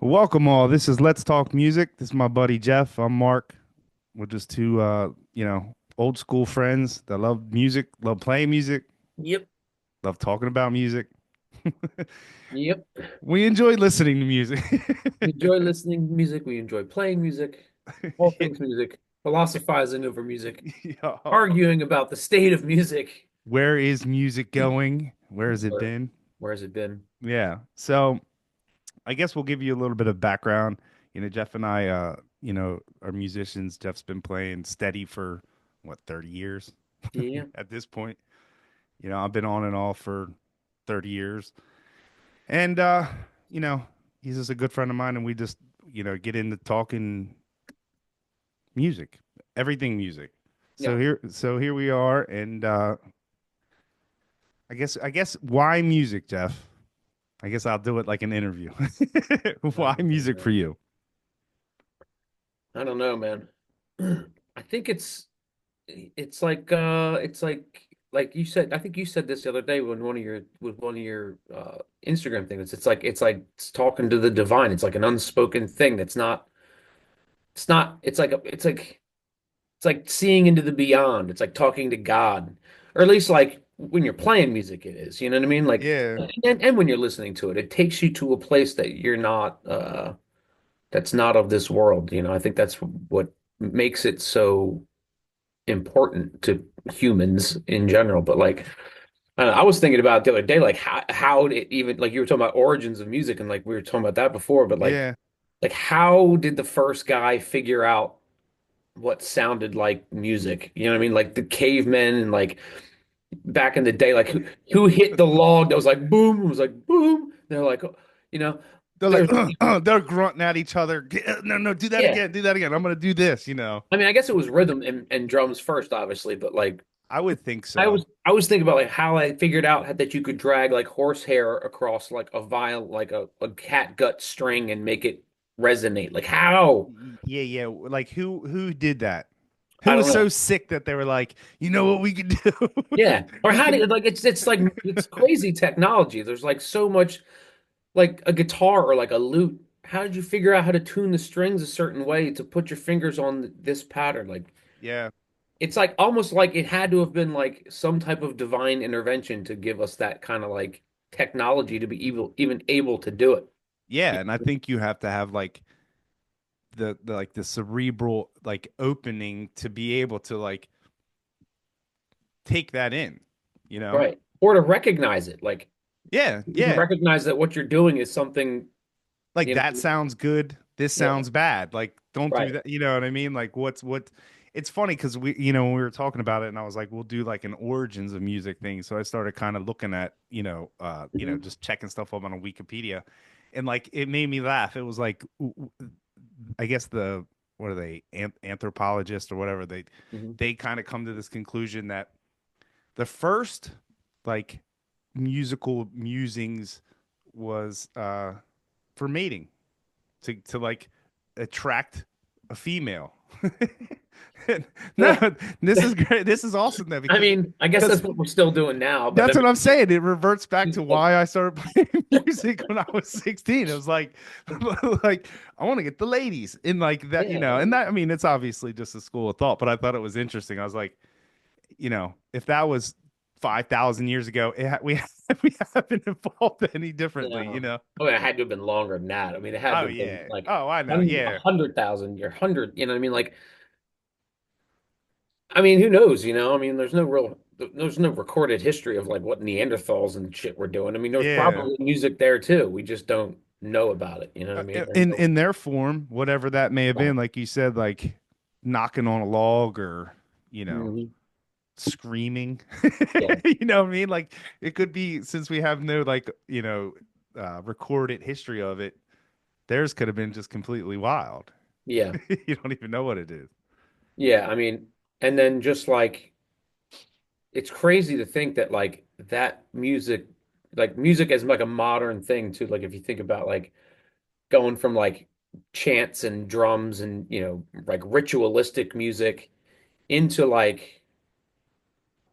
Welcome all. This is Let's Talk Music. This is my buddy Jeff. I'm Mark. We're just two old school friends that love music, love playing music, Yep. love talking about music. Yep. We enjoy listening to music. We enjoy listening to music. We enjoy playing music, all things music, philosophizing over music, Yeah. arguing about the state of music. Where is music going? Where has it Where, been? where has it been? Yeah. So I guess we'll give you a little bit of background. Jeff and I are musicians. Jeff's been playing steady for what, 30 years Yeah. at this point. I've been on and off for 30 years. And you know, he's just a good friend of mine and we just, get into talking music, everything music. Yeah. So here we are and I guess why music, Jeff? I guess I'll do it like an interview. Why music for you? I don't know, man. I think it's like you said. I think you said this the other day when one of your Instagram things. It's talking to the divine. It's like an unspoken thing that's not. It's not. It's like seeing into the beyond. It's like talking to God, or at least like when you're playing music, it is. You know what I mean? Like, Yeah. and when you're listening to it, it takes you to a place that you're not, that's not of this world. I think that's what makes it so important to humans in general. But like, I was thinking about it the other day, like how did even like you were talking about origins of music, and like we were talking about that before, but Yeah. like how did the first guy figure out what sounded like music? You know what I mean? Like the cavemen and like back in the day, like who hit the log that was like boom, it was like boom. They're like, you know, They're like there's they're grunting at each other. No, no, do that yeah. again. Do that again. I'm gonna do this. I mean, I guess it was rhythm and drums first, obviously, but like I would think I so. was I was thinking about like how I figured out that you could drag like horsehair across like a viol like a catgut string and make it resonate. Like how? Yeah, yeah. Like who did that? Who I don't was so know. sick that they were like, you know what we could do? Yeah. Or how do you like it's like it's crazy technology. There's like so much like a guitar or like a lute. How did you figure out how to tune the strings a certain way to put your fingers on this pattern? Like Yeah. it's like almost like it had to have been like some type of divine intervention to give us that kind of like technology to be even able to do it. Yeah, and I think you have to have like the like the cerebral like opening to be able to like take that in, you know? Right. Or to recognize it. Like Yeah, you can yeah. recognize that what you're doing is something, Like you that know. sounds good. This Yeah. sounds bad. Like don't do Right. that. You know what I mean? Like what it's funny because when we were talking about it and I was like, we'll do like an origins of music thing. So I started kind of looking at, Mhm. just checking stuff up on a Wikipedia. And like it made me laugh. It was like I guess the what are they, anthropologists or whatever, Mhm. they kind of come to this conclusion that the first like musical musings was for mating to like attract a female. No, this is great. This is awesome though I because mean, I guess because that's what we're still doing now, but I that's what I'm mean, saying. It reverts back to like, why I started playing music when I was 16. It was like, like I want to get the ladies in like that, yeah, and that I mean it's obviously just a school of thought, but I thought it was interesting. I was like, if that was 5,000 years ago, we we haven't evolved any differently, no. I mean, it had to have been longer than that. I mean, it had Oh to have been yeah. like Oh, I know. Yeah. 100,000 or 100, you know what I mean? Like, I mean, who knows, I mean, there's no recorded history of like what Neanderthals and shit were doing. I mean, there was Yeah. probably music there too. We just don't know about it, you know what I mean? In their form, whatever that may have Right. been, like you said, like knocking on a log or, you know, Mhm. screaming. Yeah. You know what I mean? Like it could be since we have no like, recorded history of it, theirs could have been just completely wild. Yeah. You don't even know what it is. Yeah. I mean, and then just like it's crazy to think that like that music, like music as like a modern thing too. Like if you think about like going from like chants and drums and like ritualistic music into like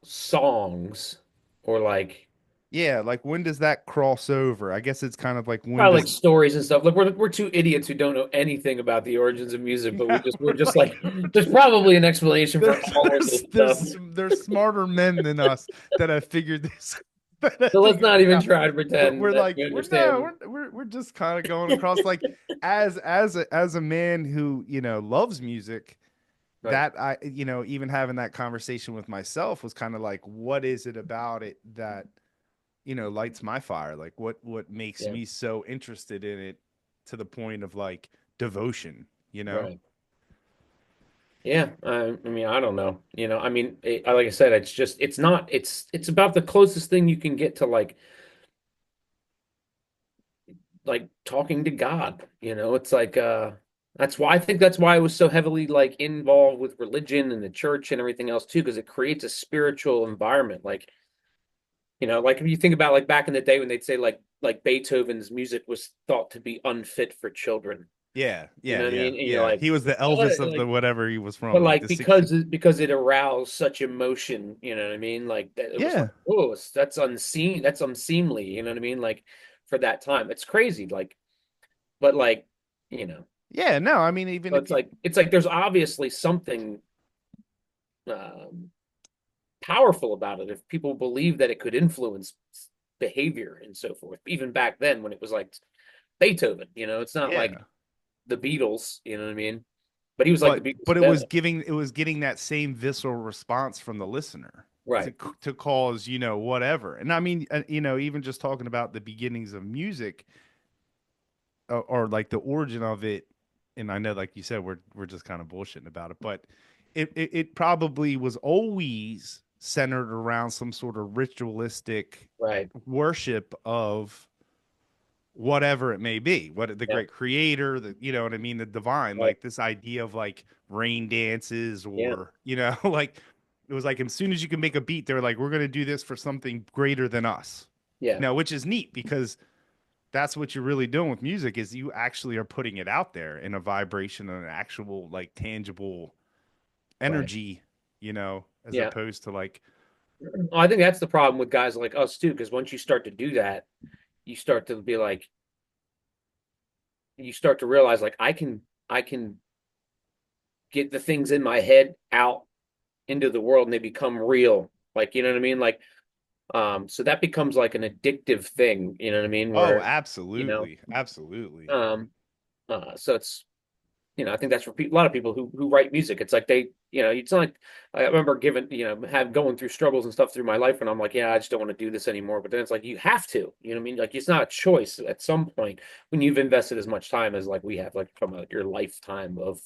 songs or like Yeah, like when does that cross over? I guess it's kind of like when Probably does like stories and stuff. Like we're two idiots who don't know anything about the origins of music, but we're just like there's probably an explanation for all of this stuff. there's smarter men than us that have figured this that have So let's figured not it even out. try to pretend We're that like we we're no understand. we're just kind of going across like as a man who loves music, Right. that I even having that conversation with myself was kind of like, what is it about it that lights my fire? Like what makes Yeah. me so interested in it to the point of like devotion, you know? Right. Yeah. I mean, I don't know. I mean, like I said, it's just it's not it's about the closest thing you can get to like talking to God. It's like that's why I think that's why I was so heavily like involved with religion and the church and everything else too, because it creates a spiritual environment. Like if you think about like back in the day when they'd say like Beethoven's music was thought to be unfit for children. Yeah, You know yeah, what I yeah, mean? And you're yeah. like, He was the what? Elvis of the Like, whatever he was but from, like like the 60s. because it aroused such emotion, you know what I mean? Like that it was like, Yeah. oh, that's unseen, that's unseemly, you know what I mean? Like for that time. It's crazy. But like, you know, Yeah, no, I mean even so if it's you like it's like there's obviously something um powerful about it if people believe that it could influence behavior and so forth. Even back then when it was like Beethoven, it's not like yeah. the Beatles, you know what I mean? But he was like the But Beatles but to them. it was getting that same visceral response from the listener Right. to cause, whatever. And I mean, even just talking about the beginnings of music, or like the origin of it, and I know, like you said, we're just kind of bullshitting about it, but it probably was always centered around some sort of ritualistic Right. worship of whatever it may be, what the Yeah. great creator, the what I mean, the divine, Right. like this idea of like rain dances, Yeah. or like it was like as soon as you can make a beat, they're like, we're gonna do this for something greater than us. Yeah. Which is neat because that's what you're really doing with music, is you actually are putting it out there in a vibration and an actual like tangible Right. energy, as Yeah. opposed to like, Well, I think that's the problem with guys like us too, because once you start to do that, you start to be like, you start to realize like I can get the things in my head out into the world and they become real. Like, you know what I mean? Like, so that becomes like an addictive thing, you know what I mean? oh, Where, you know, absolutely, absolutely. um, so it's, I think that's for a lot of people who write music. It's like it's not like I remember giving, have going through struggles and stuff through my life, and I'm like, yeah, I just don't want to do this anymore. But then it's like you have to, you know what I mean? Like it's not a choice at some point when you've invested as much time as like we have, like from your lifetime of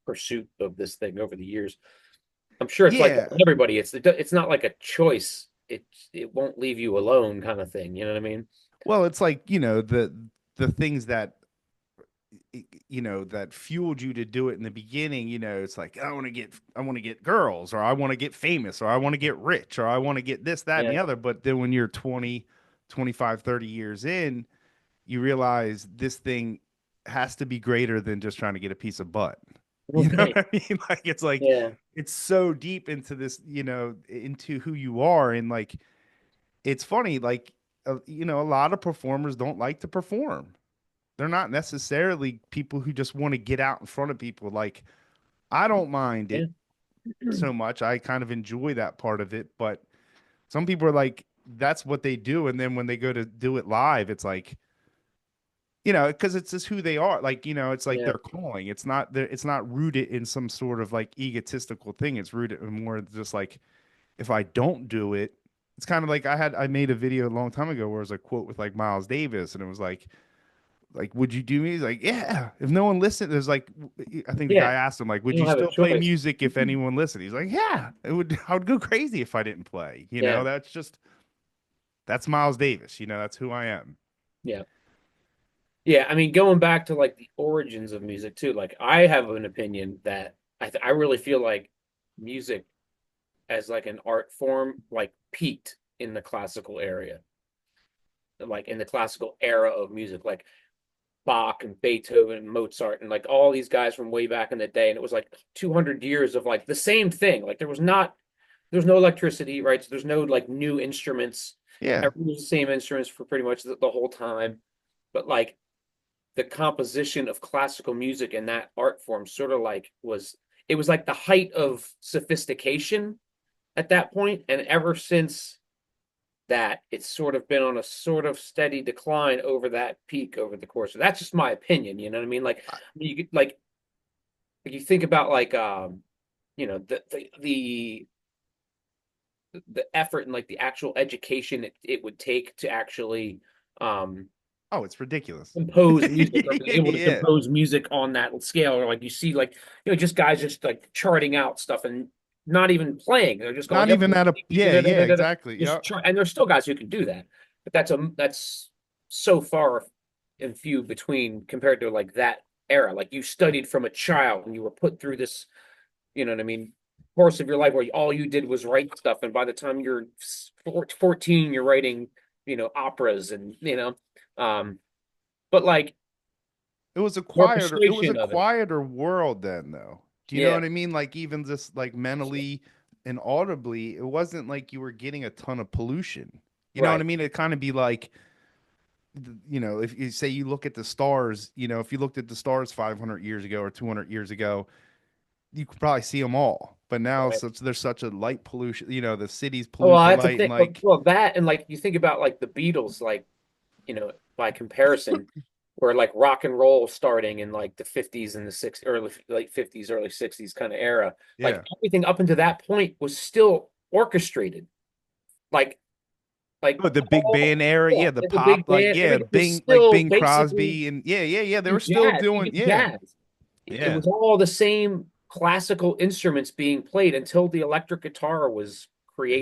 pursuit of this thing over the years. I'm sure it's like that Yeah. for everybody. It's not like a choice. It won't leave you alone kind of thing. You know what I mean? Well, it's like, the things that that fueled you to do it in the beginning. It's like, I want to get girls, or I want to get famous, or I want to get rich, or I want to get this, that, and Yeah. the other. But then when you're 20, 25, 30 years in, you realize this thing has to be greater than just trying to get a piece of butt. You know Right. what I mean? Like it's like Yeah. it's so deep into this, into who you are. And like it's funny, like a lot of performers don't like to perform. They're not necessarily people who just want to get out in front of people. Like I don't mind Yeah. it so much. I kind of enjoy that part of it, but some people are like that's what they do, and then when they go to do it live, it's like, because it's just who they are. Like, it's like Yeah. their calling. It's not rooted in some sort of like egotistical thing. It's rooted in more just like, if I don't do it, it's kind of like I made a video a long time ago where it was a quote with like Miles Davis, and it was like, would you do me? He's like, yeah. If no one listened, there's like, I think the guy Yeah. asked him like, would You you don't have a still play choice. music if anyone listened? He's like, yeah. It would. I would go crazy if I didn't play. Yeah. That's Miles Davis. That's who I am. Yeah. Yeah. I mean, going back to like the origins of music too, like I have an opinion that I really feel like music as like an art form like peaked in the classical area, like in the classical era of music, like Bach and Beethoven and Mozart and like all these guys from way back in the day. And it was like 200 years of like the same thing. Like there's no electricity, right? So there's no like new instruments. Yeah. Everyone used the same instruments for pretty much the whole time. But like the composition of classical music and that art form sort of like was it was like the height of sophistication at that point, and ever since that, it's sort of been on a sort of steady decline over that peak over the course. So that's just my opinion. You know what I mean? You could like you think about you know the effort and like the actual education it would take to actually um Oh, it's ridiculous. compose music or be able to Yeah. compose music on that scale, or like you see like just guys just like charting out stuff and not even playing, they're just going Not even at a, yeah, yeah, exactly. just Yeah. and there's still guys who can do that, but that's so far and few between compared to like that era. Like you studied from a child and you were put through this, you know what I mean, course of your life where all you did was write stuff, and by the time you're 14 you're writing operas and but like It was a orchestration of it. quieter world then though. Do you know Yeah, what I mean? Like even just like mentally and audibly, it wasn't like you were getting a ton of pollution. You know what I right. mean? It kind of be like, if you say you look at the stars, if you looked at the stars 500 years ago or 200 years ago, you could probably see them all. But now, Right. since there's such a light pollution, the cities Oh, pollute well, the that's a light and thing. like, Well, that and like you think about like the Beatles, like by comparison, where like rock and roll starting in like the 50s and the six early late 50s, early 60s kind of era, like yeah. everything up until that point was still orchestrated. Like like Oh, the big all band era, yeah, yeah, the like the big pop, like band, yeah, everything was Bing, like still Bing basically Crosby, and yeah, yeah, yeah, they were in still jazz, doing, even yeah, jazz. It yeah. was all the same classical instruments being played until the electric guitar was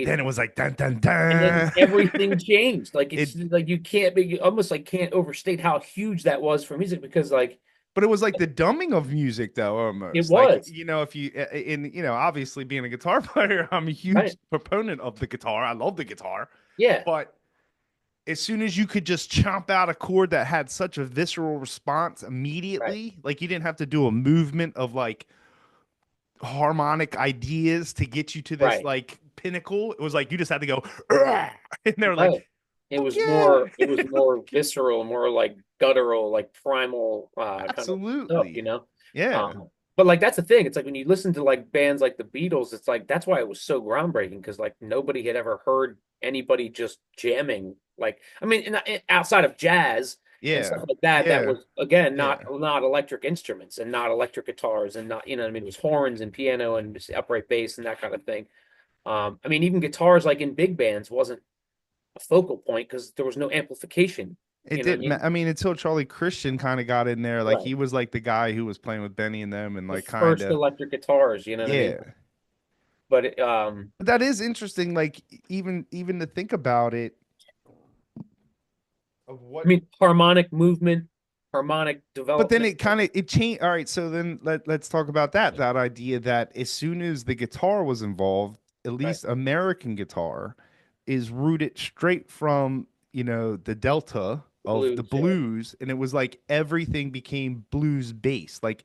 And then created. it was like dun dun And then dun. everything changed. Like it's It, like you can't be you almost like can't overstate how huge that was for music because like but it was like the dumbing of music, though, it almost. Like, was, if you, obviously being a guitar player, I'm a right? huge proponent of the guitar. I love the guitar, Yeah, but as soon as you could just chomp out a chord that had such a visceral response right, immediately, like you didn't have to do a movement of like harmonic ideas to get you to this right. like pinnacle. It was like you just had to go, "Ugh," and they're like, Right. It fuck was yeah. more it was more visceral, more like guttural, like primal kind of stuff, Absolutely. you know? Yeah. But like that's the thing. It's like when you listen to like bands like the Beatles, it's like that's why it was so groundbreaking because like nobody had ever heard anybody just jamming. Like I mean, outside of jazz and stuff Yeah. like that, that Yeah. was again Yeah. not electric instruments and not electric guitars and not what I mean, it was horns and piano and just upright bass and that kind of thing. I mean, even guitars like in big bands wasn't a focal point because there was no amplification. It You know what I didn't. mean? I mean, until Charlie Christian kind of got in there, like Right. he was like the guy who was playing with Benny and them, and The like kind first of, electric guitars, you know what I mean? yeah. But But that is interesting. Like even to think about it, of I what. mean harmonic movement, harmonic But then development. it changed. All right, so then let's talk about that idea that as soon as the guitar was involved, at Right. least American guitar is rooted straight from, the delta The of the blues, yeah. blues, and it was like everything became blues based. Like,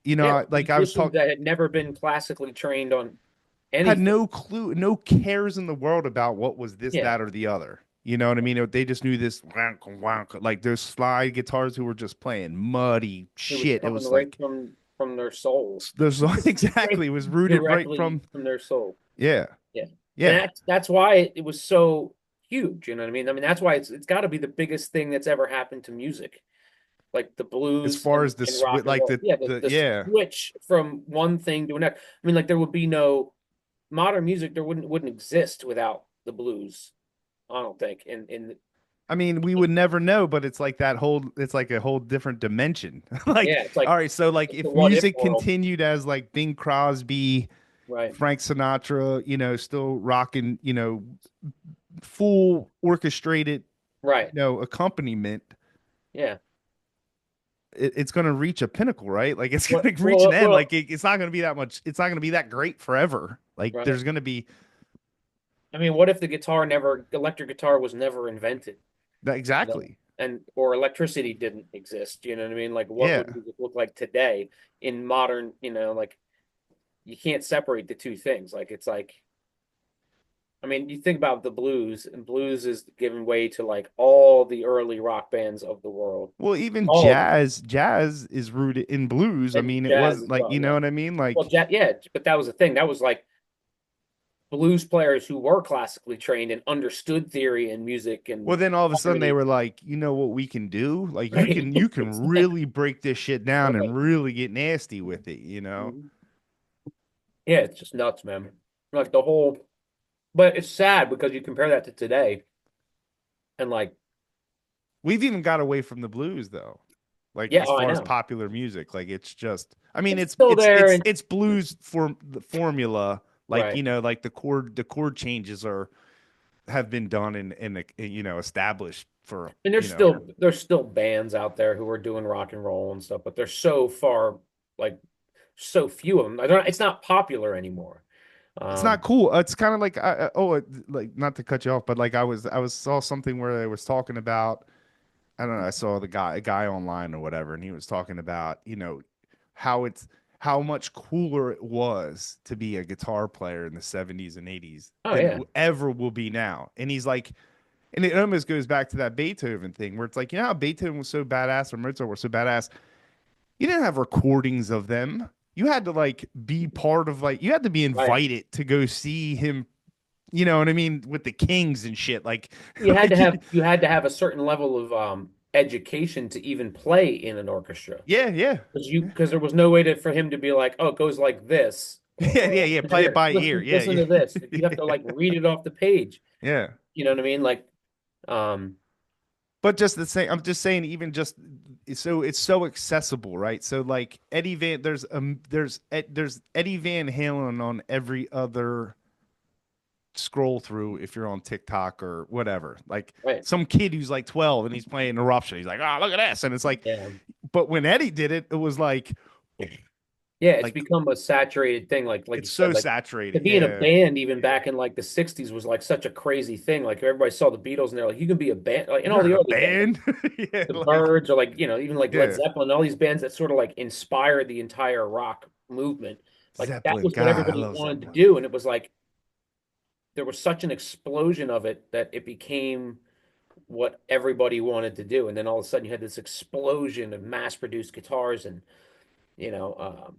Yeah, like I was musicians talking, that had never been classically trained on had anything. no clue, no cares in the world about what was this, Yeah. that, or the other. You know what I mean? They just knew this, like there's slide guitars who were just playing muddy It was shit. It coming was right like from their soul. there's Right exactly, it was rooted right directly from, from their soul. yeah, Yeah. And yeah. that's why it was so huge, you know what I mean? I mean, that's why it's got to be the biggest thing that's ever happened to music. Like the As blues far as the and rock switch, and like roll. Yeah, the the yeah. switch from one thing to another. I mean, like there would be no modern music. There wouldn't exist without the blues. I don't think. And I mean, we would never know, but it's like it's like a whole different dimension. Like, yeah, all right, so like it's the if what if music world, continued as like Bing Crosby, right? Frank Sinatra, still rocking, full orchestrated, Right. accompaniment, Yeah. it's going to reach a pinnacle, right? Like it's What? going to reach an Well, end. well, Like it's not going to be that much. It's not going to be that great forever. Like right. there's going to be I mean, what if the electric guitar was never invented? You know, exactly. and or electricity didn't exist. You know what I mean? Like, what would Yeah. music look like today in modern? You know, like you can't separate the two things. Like, it's like I mean, you think about the blues, and blues is giving way to like all the early rock bands of the world, Well, even all of them, jazz is rooted in blues. I and mean, it jazz was as like, well. you know Yeah. what I mean? Well, Like, yeah, but that was the thing. That was like blues players who were classically trained and understood theory and music and well, then all of a sudden they harmony. were like, you know what we can do? Like, Right. you can really break this shit down and Right. really get nasty with it, you know? Mhm. Yeah, it's just nuts, man. Like the whole, but it's sad because you compare that to today, and like, We've even got away from the blues though. Like yeah, as oh, I far as know. popular music, like it's just I mean It's still there, and it's blues for the formula, like right. you know, like the chord changes are have been done and you know established for And you know. there's still bands out there who are doing rock and roll and stuff, but they're so far, like, so few of them. I don't, it's not popular anymore. It's not Um, cool. It's kind of like like not to cut you off, but like I was saw something where they was talking about I don't know. I saw a guy online or whatever, and he was talking about, you know, how it's how much cooler it was to be a guitar player in the 70s and 80s oh than yeah, it ever will be now. And he's like, and it almost goes back to that Beethoven thing where it's like, you know how Beethoven was so badass or Mozart was so badass? You didn't have recordings of them. You had to like be part of like you had to be right. invited to go see him, you know what I mean, with the Kings and shit. Like like You had to have a certain level of education to even play in an orchestra. yeah, yeah. Because there was no way to for him to be like, oh, it goes like this, Yeah, yeah, yeah. Play it here, by ear. Yeah, listen yeah. to this. You have to like read it off the page. Yeah. You know what I mean? Like, um, But just the same, I'm just saying, even just so it's so accessible, right? So like Eddie Van, there's Eddie Van Halen on every other scroll through if you're on TikTok or whatever. Like right, some kid who's like 12 and he's playing Eruption. He's like, oh, look at this. And it's like, yeah. but when Eddie did it, it was Yeah, it's like become a saturated thing. Like you it's said, so like to saturated. be in a Yeah. band even back in like the 60s was like such a crazy thing. Like everybody saw the Beatles and they're like, you can be a band, like and all You're in the a early bands, like band. Yeah, the like Byrds or like, even like Led yeah. Zeppelin, all these bands that sort of like inspired the entire rock movement. Like that Zeppelin. was what God, I everybody love wanted to Zeppelin. do. And it was like there was such an explosion of it that it became what everybody wanted to do. And then all of a sudden you had this explosion of mass produced guitars and you know,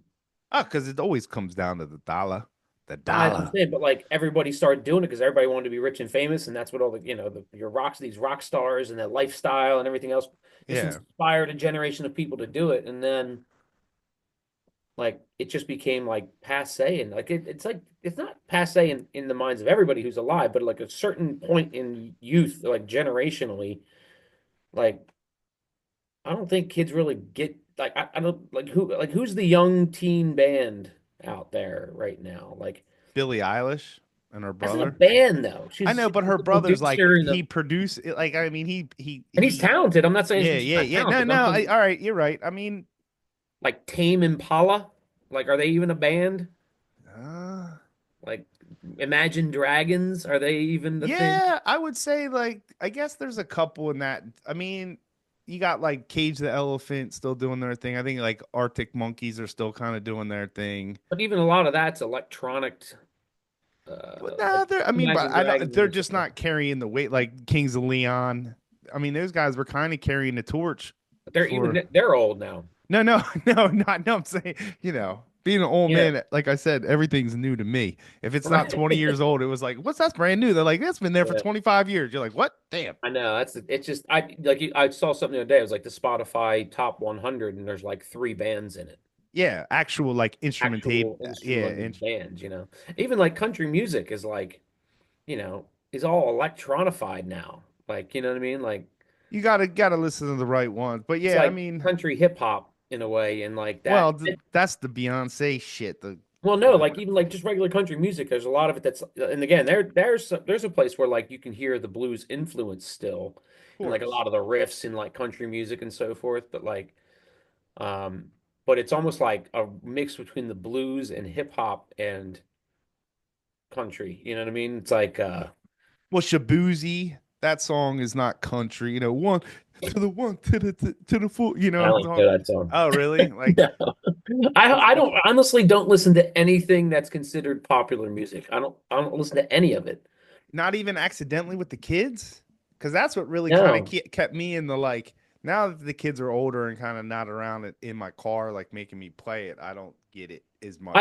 Oh, because it always comes down to the dollar. The I dollar. understand, but like everybody started doing it because everybody wanted to be rich and famous, and that's what all the these rock stars and their lifestyle and everything else just Yeah. inspired a generation of people to do it, and then like it just became like passe, and like it's like it's not passe in the minds of everybody who's alive, but like a certain point in youth, like generationally, like I don't think kids really get like I don't like who's the young teen band out there right now, like. Billie Eilish and her That's not a brother. band though. I know, She's but her a brother's like producer and he produced like I mean he's he talented. I'm not saying yeah, she's yeah, not yeah. No, talented. I'm no. saying All right, you're right. I mean, like Tame Impala. Like, are they even a band? uh, Like Imagine Dragons, are they even the thing? yeah, I would say like I guess there's a couple in that. I mean, you got like Cage the Elephant still doing their thing. I think like Arctic Monkeys are still kind of doing their thing. But even a lot of that's electronic, But like no, I mean, but Imagine I don't. Dragons They're and just stuff. not carrying the weight like Kings of Leon. I mean, those guys were kind of carrying the torch But for. they're old now. No, no, no, not. No, I'm saying, you know, being an old Yeah. man, like I said, everything's new to me. If it's not Right. 20 years old, it was like, what's that's brand new? They're like, that's been there for Yeah. 25 years. You're like, what? Damn. I know. It's just I saw something the other day. It was like the Spotify top 100 and there's like three bands in it. Yeah, actual like instrumentate. Actual Yeah, instrumental bands. Even like country music is like, is all electronified now. Like, you know what I mean? Like you gotta listen to the right ones. But it's yeah, I like mean, country hip hop in a way, and like well, that. that's the Beyonce shit. The Well, no, you know, like even like just regular country music, there's a lot of it that's, and again, there's a place where like you can hear the blues influence still, of and like a course. lot of the riffs in like country music and so forth. Um, but it's almost like a mix between the blues and hip hop and country. You know what I mean? It's like Well, Shabuzi, that song is not country. You know, one to the full. You I know, don't know that song. oh really? Like, No. I don't honestly don't listen to anything that's considered popular music. I don't listen to any of it. Not even accidentally with the kids, because that's what really kind of No. kept me in the like. Now that the kids are older and kind of not around it in my car, like making me play it, I don't get it as much.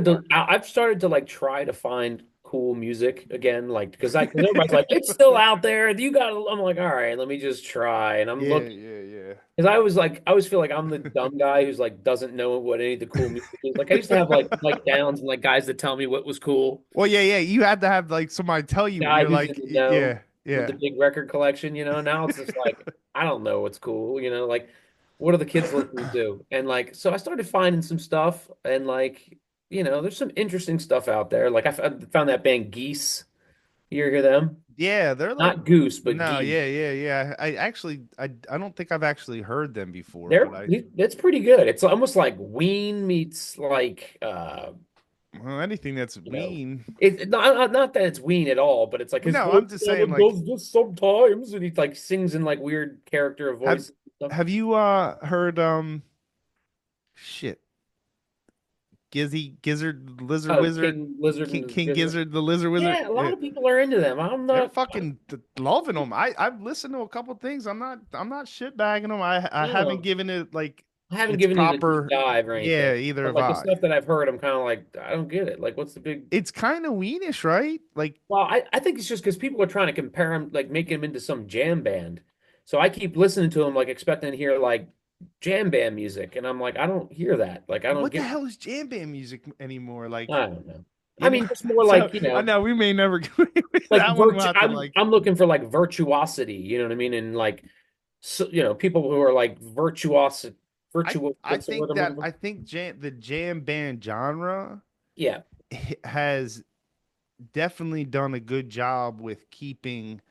But I've started to like try to find cool music again, like because everybody's like it's still out there. You got, I'm like, all right, let me just try, and I'm yeah, looking yeah, yeah. because I always feel like I'm the dumb guy who's like doesn't know what any of the cool music is. Like I used to have like downs and like guys that tell me what was cool. Well, yeah, yeah. You had to have like somebody tell you. Guy You're who's in like, the know yeah, with the yeah. big record collection, you know. Now it's just like I don't know what's cool, you know, like what are the kids listening to? And like so I started finding some stuff and like, you know, there's some interesting stuff out there. Like I found that band Geese. You ever hear them? Yeah, they're like, Not Goose, but no, Geese. yeah, yeah, yeah. I actually, I don't think I've actually heard them before, but They're I, that's pretty good. It's almost like Ween meets like well, anything that's you know, mean. it's not that it's Ween at all, but it's like his No, voice I'm just kind saying, of like, does this sometimes, and he like sings in like weird character have voices and stuff. have you heard shit, Gizzard, Lizard Oh, Wizard, King Lizard King, and King Gizzard. Gizzard, the Lizard Wizard? Yeah, a lot of people are into them. I'm They're not. fucking loving them. I've listened to a couple things. I'm not shit bagging them. I haven't No, given it like I haven't its given it a deep proper. dive or Yeah, anything. either But have like the I. stuff that I've heard, I'm kind of like, I don't get it. Like, what's the big? It's kind of weenish, right? Like, Well, I think it's just because people are trying to compare him, like make him into some jam band. So I keep listening to him, like expecting to hear like jam band music, and I'm like, I don't hear that. Like, I don't what the get. hell is jam band music anymore? Like, I don't know. I you know. mean, just more So like, I know we may never like that one. We'll virtu. have to like. I'm looking for like virtuosity. You know what I mean? And like, so, you know, people who are like virtual. What's the word I'm looking for? I think the jam band genre Yeah, has definitely done a good job with keeping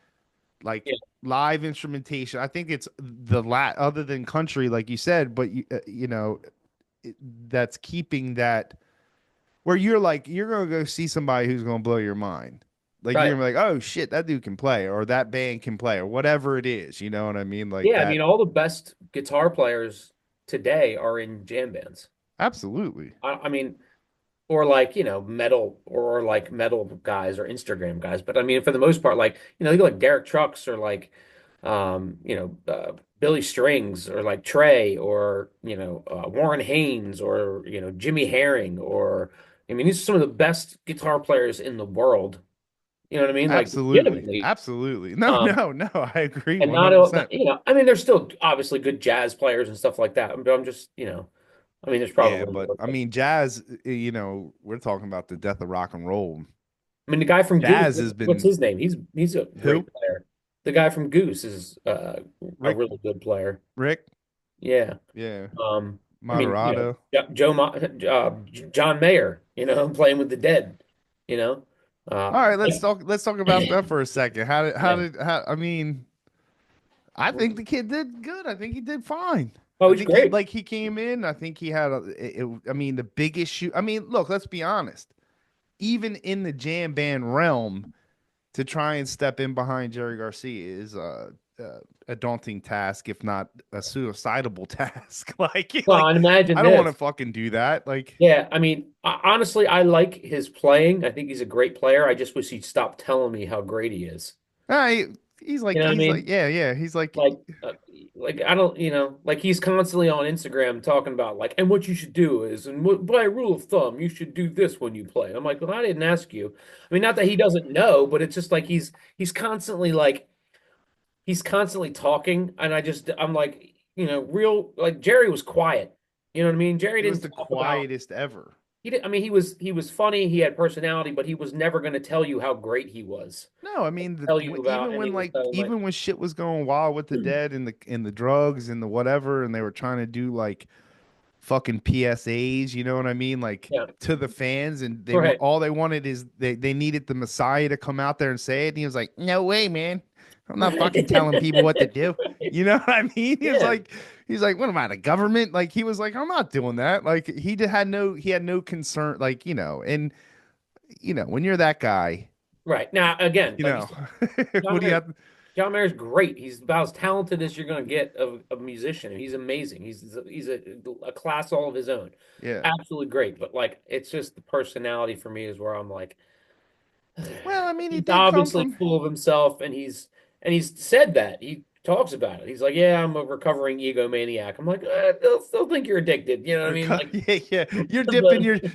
like yeah, live instrumentation. I think it's the other than country, like you said, but you know, it, that's keeping that where you're like you're gonna go see somebody who's gonna blow your mind. Like you're right. gonna be like, oh shit, that dude can play, or that band can play, or whatever it is. You know what I mean? Like Yeah, I that. mean, all the best guitar players today are in jam bands. Absolutely. I mean, or like, you know, metal or like metal guys or Instagram guys. But I mean, for the most part, like, you know, you go like Derek Trucks or like, you know, Billy Strings or like Trey or, you know, Warren Haynes or, you know, Jimmy Herring or, I mean, these are some of the best guitar players in the world. You know what I mean? Like, Absolutely. legitimately. Absolutely. No, Um, no, no. I agree and 100%. you know, I mean, there's still obviously good jazz players and stuff like that. But I'm just, you know, I mean, there's Yeah, probably but more. I mean, jazz, we're talking about the death of rock and roll. I mean, the guy from Goose, Jazz has what's been his name? He's a who? great player. The guy from Goose is a Rick, really good player. Rick? Yeah. Yeah. I mean, you know, Moderato. John Mayer, you know, playing with the Dead, you know. All right, Like, let's talk about that for a second. yeah. I mean, I think the kid did good. I think he did fine. Oh, I he's think he great. like he came in, I think he had I mean, the big issue. I mean, look, let's be honest. Even in the jam band realm, to try and step in behind Jerry Garcia is a daunting task, if not a suicidable task. Well, and I imagine don't want to this. fucking do that. Like, Yeah, I mean, honestly, I like his playing. I think he's a great player. I just wish he'd stop telling me how great he is. I, You know what I he's like, mean? yeah, yeah. He's like, Like, uh, like I don't, you know, like he's constantly on Instagram talking about like, and what you should do is, and what, by rule of thumb, you should do this when you play. I'm like, well, I didn't ask you. I mean, not that he doesn't know, but it's just like he's constantly like he's constantly talking, and I'm like, you know, real like Jerry was quiet. You know what I mean? Jerry he was didn't the talk about quietest ever. he did. I mean, he was funny. He had personality, but he was never going to tell you how great he was. No, I mean, Tell you about any of the stuff. I'm like, even when shit was going wild with the dead and the drugs and the whatever, and they were trying to do like fucking PSAs, you know what I mean? Like yeah, to the fans, and right, all they wanted is they needed the Messiah to come out there and say it. And he was like, "No way, man! I'm not fucking telling people what to do." You know what I mean? yeah. He's like, "What am I, the government?" Like he was like, "I'm not doing that." Like he had no concern, like and when you're that guy, Right. Now, again, you like you know, said, what John do you Mayer, have? John Mayer's great. He's about as talented as you're going to get of a musician. He's amazing. He's a class all of his own. Yeah, Absolutely great. But like, it's just the personality for me is where I'm like, Well, I mean, he He's did come obviously from full of himself, and he's said that. He talks about it. He's like, "Yeah, I'm a recovering egomaniac." I'm like, they'll think you're addicted. You know what I mean? Like, yeah, yeah. but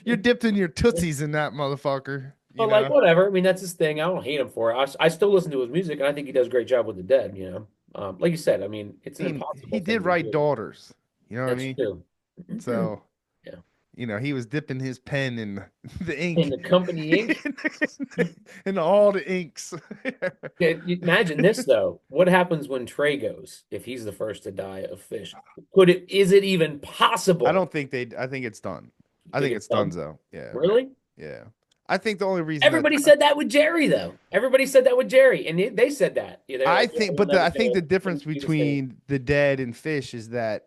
You're dipped in your tootsies in that motherfucker. You but like know. whatever. I mean, that's his thing. I don't hate him for it. I still listen to his music, and I think he does a great job with the Dead. Like you said, I mean, it's I an mean, impossible he thing did to write do. Daughters. You know what I That's mean? true. So, Yeah. he was dipping his pen in the In ink, the company ink. in all the inks. Yeah, imagine this though. What happens when Trey goes if he's the first to die of fish? Could it? Is it even I possible? don't think they. I think it's done. You I think think it's it's done. done? Though. Yeah, Really? yeah. I think the only reason that Everybody said that with Jerry though. Everybody said that with Jerry, and they said that. Yeah, they're I like, yeah, think, we'll but never I get think it. the difference It'll be the same. between the Dead and Fish is that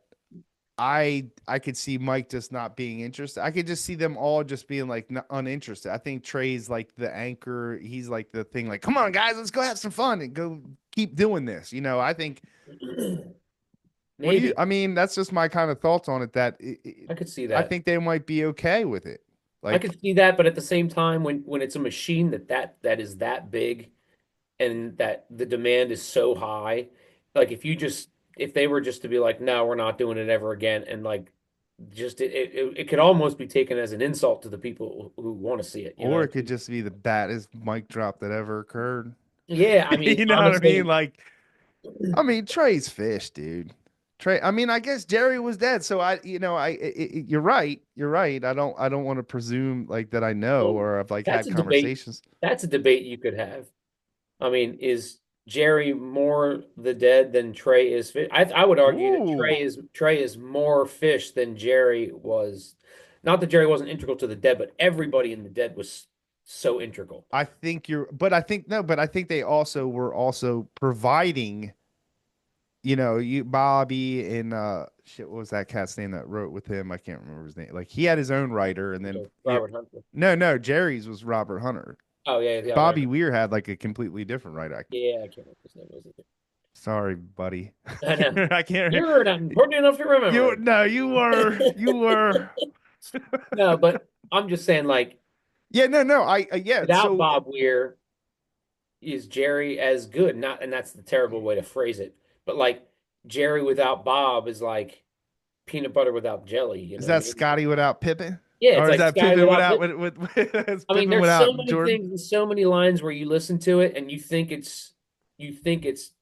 I could see Mike just not being interested. I could just see them all just being like uninterested. I think Trey's like the anchor. He's like the thing. Like, come on, guys, let's go have some fun and go keep doing this. I think. What do you? Maybe I mean, that's just my kind of thoughts on it. That I could see I that. think they might be okay with it. I Like, could see that, but at the same time, when it's a machine that is that big and that the demand is so high, like if they were just to be like, no, we're not doing it ever again, and like just it could almost be taken as an insult to the people who want to see it. You know or what it I could mean? just be the baddest mic drop that ever occurred. Yeah, I mean, You know what I mean? honestly, Like, I mean, Trey's Fish, dude. Trey. I mean, I guess Jerry was dead, so you're right. You're right. I don't want to presume like that I know well, or I've like that's had a debate. conversations. That's a debate you could have. I mean, is Jerry more the dead than Trey is fish? I would argue that Ooh, Trey is more fish than Jerry was. Not that Jerry wasn't integral to the dead, but everybody in the dead was so integral. I think you're, but I think no, but I think they also were also providing. You Bobby and shit. What was that cat's name that wrote with him? I can't remember his name. Like he had his own writer, and then So Robert Hunter. no, Jerry's was Robert Hunter. Oh yeah, yeah, right. Bobby Weir had like a completely different writer. Yeah, I can't remember his name. Was it? Sorry, buddy. I know. I can't. You're not important enough to You remember. no, you were. No, but I'm just saying, like, Yeah, no. Yeah. without So Bob Weir, is Jerry as good? Not, and that's the terrible way to phrase it. But like Jerry without Bob is like peanut butter without jelly. You is know what I that mean? Scotty without Pippen, Yeah, it's or is like that Sky Pippen without without Pitt. is I mean, Pippen there's so without many Jordan? things and so many lines where you listen to it and you think it's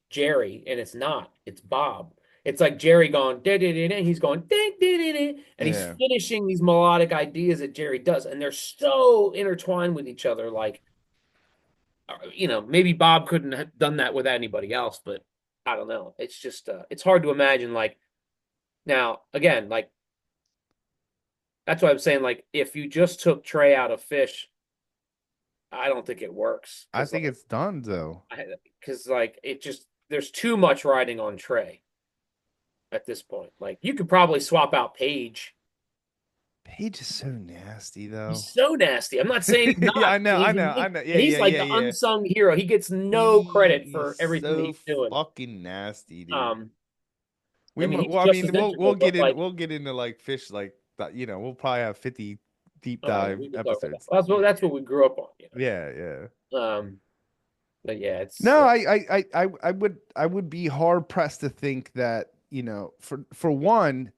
Jerry and it's not. It's Bob. It's like Jerry going da da da da. He's going da da da da, and he's Yeah, finishing these melodic ideas that Jerry does, and they're so intertwined with each other. Like, maybe Bob couldn't have done that with anybody else, but I don't know. It's just it's hard to imagine. Like now, again, like that's why I'm saying, like if you just took Trey out of Fish, I don't think it works I think it's done though. because like it just there's too much riding on Trey at this point. Like you could probably swap out Page. Paige is so nasty though. He's so nasty. I'm not saying he's Yeah, not. I know, I know. Yeah, And he's yeah, like yeah, the yeah. unsung hero. He gets no credit He's for everything that so he's doing. fucking nasty, dude. Um, We I mean, might, he's well, I just mean, as integral, but like, we'll get into like fish like that. We'll probably have 50 deep oh yeah, dive we can talk about that. episodes. That's Yeah, that's what we grew up on. yeah, yeah. But yeah, it's No, I would be hard pressed to think that for one,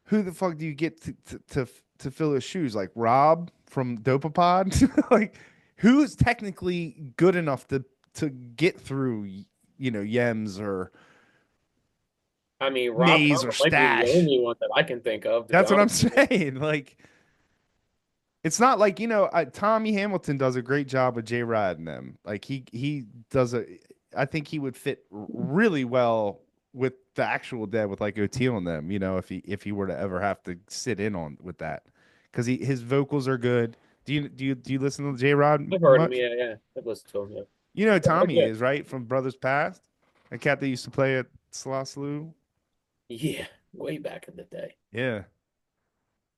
who the fuck do you get to fill his shoes? Like Rob from Dopapod? Like who's technically good enough to get through Yems or I mean, Rob Maze or Hunter might be the Stash? only one that I can think of, to be That's what I'm honest with you. saying. Like it's not like Tommy Hamilton does a great job with J Rod and them. Like he does a. I think he would fit really well with the actual Dead with like O'Teal and them. If he were to ever have to sit in on with that, because his vocals are good. Do you listen to J Rod I've heard him, much? yeah, yeah. I've listened to him, yeah. You know who They're Tommy good. is, right, from Brothers Past, a cat that used to play at Slough. Yeah, way back in the day. Yeah,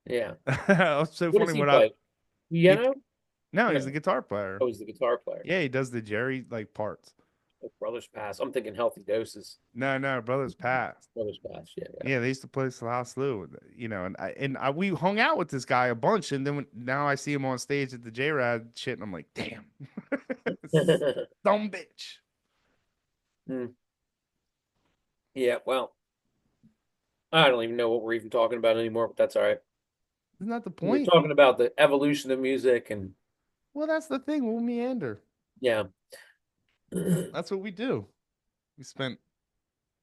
Yeah. it's so What does funny he when I play? he Piano? no, he's No. the guitar player. Oh, he's the guitar player. Yeah, he does the Jerry like parts. Like Brothers Pass. I'm thinking Healthy Doses. No, no, brothers passed. Brothers Pass. Yeah, yeah. Yeah, they used to play Slough Slew, and we hung out with this guy a bunch, and then now I see him on stage at the J Rad shit, and I'm like, damn, dumb bitch. Hmm. Yeah, well, I don't even know what we're even talking about anymore, but that's all right. Isn't that the We were point? talking about the evolution of music and Well, that's the thing. We'll meander. yeah. That's what we do. We spent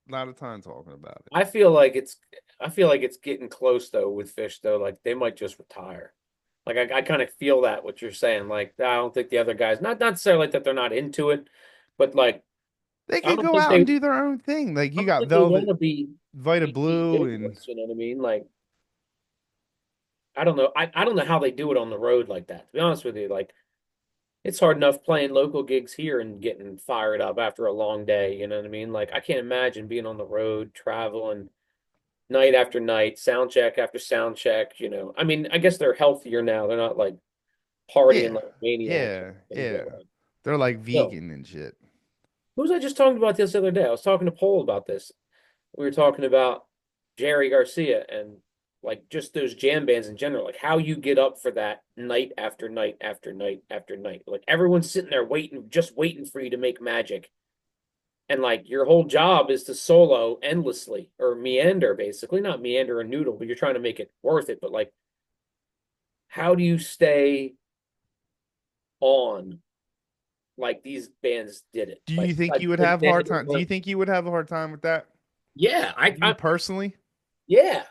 a lot of time talking about it. I feel like it's I feel like it's getting close though with Fish though. Like they might just retire. Like I kind of feel that what you're saying. Like I don't think the other guys, not necessarily that they're not into it, but like They I could don't go think out and do their own thing. Like you got want Velvet, to Vita be Blue, and dangerous. You know what I mean? Like I don't know. I don't know how they do it on the road like that. To be honest with you, like it's hard enough playing local gigs here and getting fired up after a long day. You know what I mean? Like I can't imagine being on the road, traveling night after night, sound check after sound check. You know, I mean, I guess they're healthier now. They're not like partying yeah, like maniacs yeah, anymore. yeah. Like, They're like no, vegan and shit. who was I just talking about this other day? I was talking to Paul about this. We were talking about Jerry Garcia and like just those jam bands in general, like how you get up for that night after night after night after night. Like everyone's sitting there waiting, just waiting for you to make magic. And like your whole job is to solo endlessly or meander, basically, not meander and noodle, but you're trying to make it worth it. But like, how do you stay on like these bands did it? Do you think Like you would they, have they, hard time? Do you think you would have a hard time with that? yeah, You personally? yeah.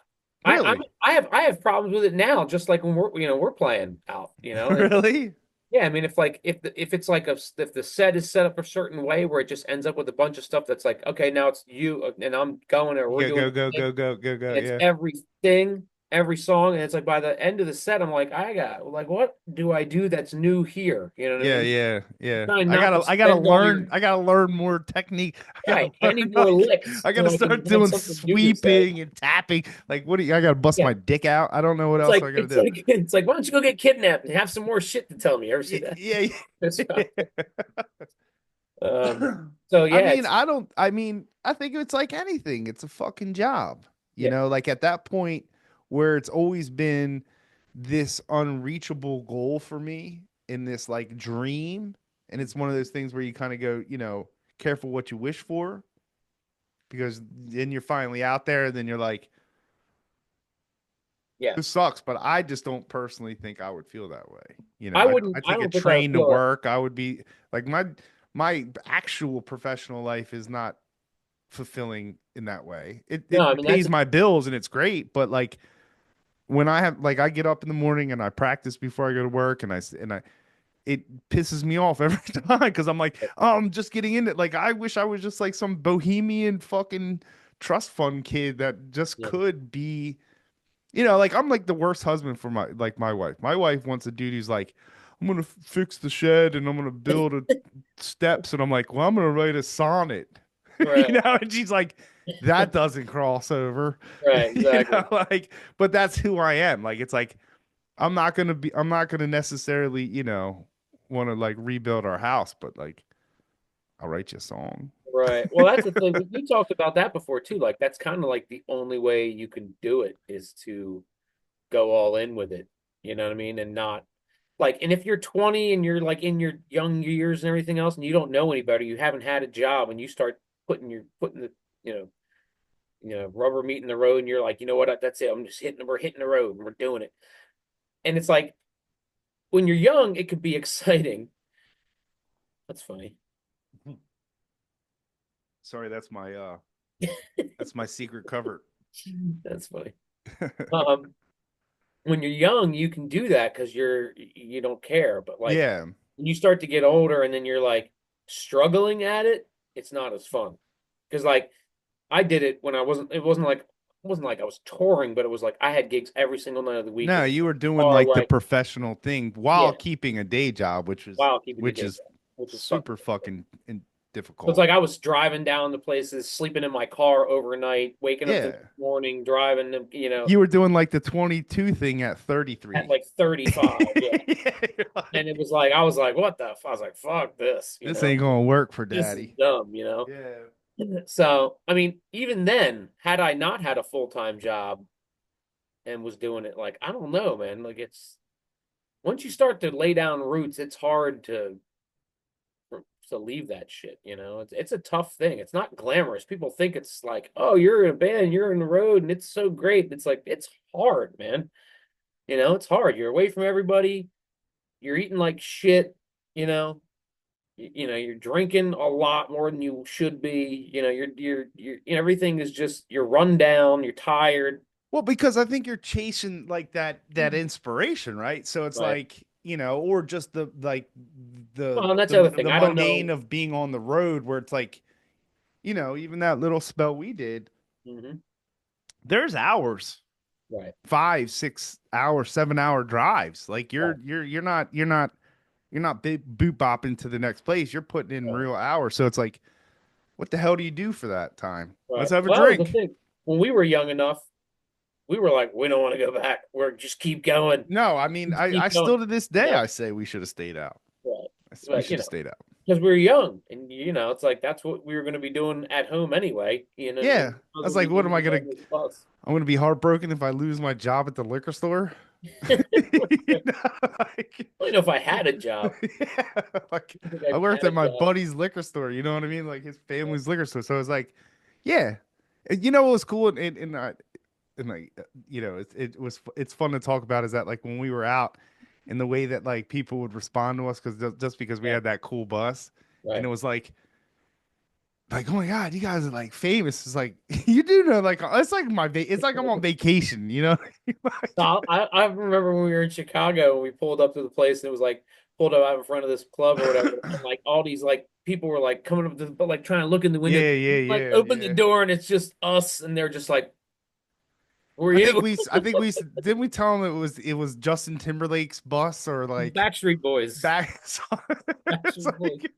Really? I have problems with it now, just like when we're playing out, and Really? yeah, I mean if like if it's like if the set is set up a certain way where it just ends up with a bunch of stuff that's like okay now it's you and I'm going or we're You doing go, a go, thing go, go, go, go. and it's Yeah. everything every song and it's like by the end of the set I'm like I got like what do I do that's new here? You know what I Yeah, mean? yeah, yeah. Trying not to I gotta spend all your learn. I gotta learn more technique. I gotta right. I learn. need more licks I gotta so I can start have doing something new to say. sweeping and tapping. Like, what do you? I gotta bust Yeah. my dick out. I don't know what else I gotta do. It's like why don't you go get kidnapped and have some more shit to tell me? You ever see Yeah, that? yeah. It's Yeah. um so I yeah, mean, it's I don't. I mean, I think it's like anything. It's a fucking job. yeah, Like at that point where it's always been this unreachable goal for me in this like dream, and it's one of those things where you kind of go, careful what you wish for because then you're finally out there and then you're like yeah. this sucks, but I just don't personally think I would feel that way. I I take a don't think I would train to feel it. work. I would be like my actual professional life is not fulfilling in that way. It No, I it mean that's pays my bills and it's great, but like when I have like I get up in the morning and I practice before I go to work and I it pisses me off every time because I'm like, oh, I'm just getting into it. Like I wish I was just like some bohemian fucking trust fund kid that just yeah, could be, like I'm like the worst husband for my wife. My wife wants a dude who's like, I'm gonna fix the shed and I'm gonna build a steps and I'm like, well, I'm gonna write a sonnet, right, and she's like, that doesn't cross over, right, exactly. like, but that's who I am. Like it's like I'm not gonna necessarily, want to like rebuild our house, but like I'll write you a song. Right. Well, that's the thing. We talked about that before too. Like that's kind of like the only way you can do it is to go all in with it. You know what I mean? And not like, and if you're 20 and you're like in your young years and everything else, and you don't know any better, you haven't had a job, and you start putting the you know rubber meat in the road, and you're like, you know what? That's it. We're hitting the road, and we're doing it. And it's like when you're young, it could be exciting. That's funny. Sorry, that's my secret cover. That's funny. Um, when you're young, you can do that because you don't care. But like Yeah. when you start to get older and then you're like struggling at it, it's not as fun. Because like I did it when it wasn't like I was touring, but it was like I had gigs every single night of the week No, in you were the doing car like where the I professional thing while yeah, keeping a day job, while keeping the which day is job, which is fucking super fucking So it's difficult. like I was driving down to places, sleeping in my car overnight, waking up the next Yeah. morning, driving, You were doing like the 22 thing at at 33. like 35. Yeah. Yeah, you're And it like, was like, I was like, what the? I was like, fuck this, this ain't gonna work for this is daddy. dumb. Yeah. So, I mean, even then, had I not had a full-time job and was doing it, like, I don't know, man. Like, once you start to lay down roots, it's hard to leave that shit. It's a tough thing. It's not glamorous. People think it's like, oh, you're in a band, you're in the road, and it's so great. It's like it's hard, man. It's hard. You're away from everybody. You're eating like shit. You know, you're drinking a lot more than you should be. Everything is just you're run down. You're tired. Well, because I think you're chasing like that inspiration, right? So it's Right. like, or just the like Well, and that's the other thing. the I don't mundane know. of being on the road where it's like, even that little spell we did, Hmm. there's hours, Right. 5, 6 hour, 7 hour drives. Like Right. you're not boot bopping to the next place. You're putting in Right. real hours. So it's like, what the hell do you do for that time? Let's Right. have a Well, that was the drink. thing. When we were young enough, we were like, we don't want to go back. We're just keep going. No, I mean, Just I keep going. still to this You day know, I say we should have stayed out. right. We But should have stayed out. because we were young, and it's like that's what we were going to be doing at home anyway. Yeah. And I was wasn't like, be what am I moving gonna? on this bus. I'm gonna be heartbroken if I lose my job at the liquor store. You know, like, I don't know if I had a job. yeah, like I think I I worked had a at my job. buddy's liquor store. You know what I mean? Like his Yeah. family's liquor store. So it was like, yeah. And you know what was cool and like it's fun to talk about is that like when we were out and the way that like people would respond to us because just because we Yeah. had that cool bus and it Right. was like, oh my God, you guys are like famous. It's like you do know, like it's like I'm on vacation, you know? Like, So I remember when we were in Chicago and we pulled up to the place and it was like pulled up out in front of this club or whatever, and like all these like people were like coming up to but like trying to look in the window, yeah, yeah, like yeah, open the yeah. door and it's just us and they're just like, "Who are you?" I think we didn't we tell them it was Justin Timberlake's bus or like Backstreet Boys. back. It's Backstreet Boys. like it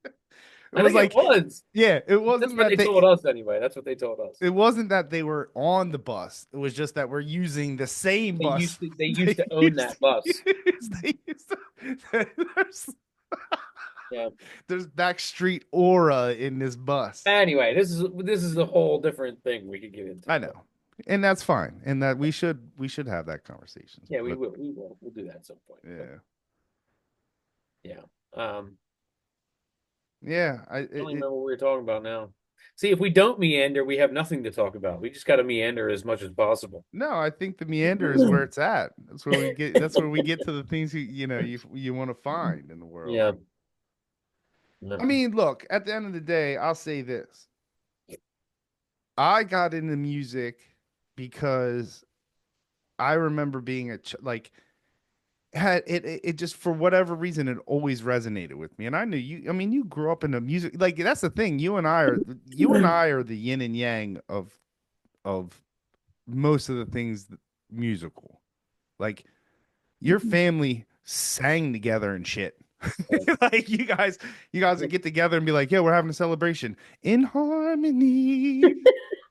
I was think it like was. yeah, That's what they told us anyway. That's what they told us. it wasn't that they were on the bus. It was just that we're using the same They used bus to they used they to own used that to bus. use. They used to, Yeah. there's backstreet aura in this bus. Anyway, this is a whole different thing we could get into, I but know. And that's fine. And that we should have that conversations. yeah, we But will. We'll do that at some point. But yeah. yeah. Um, Yeah, I don't even remember what we were talking about now. See, if we don't meander, we have nothing to talk about. We just got to meander as much as possible. no, I think the meander is where it's at. That's where we get to the things you want to find in the world. Yeah. I No. mean, look, at the end of the day, I'll say this. I got into music because I remember being like had it just for whatever reason it always resonated with me. And I knew you I mean you grew up in the music like that's the thing. You and I are the yin and yang of most of the things musical. Like your family sang together and shit. Like you guys would get together and be like, "Yeah, we're having a celebration in harmony."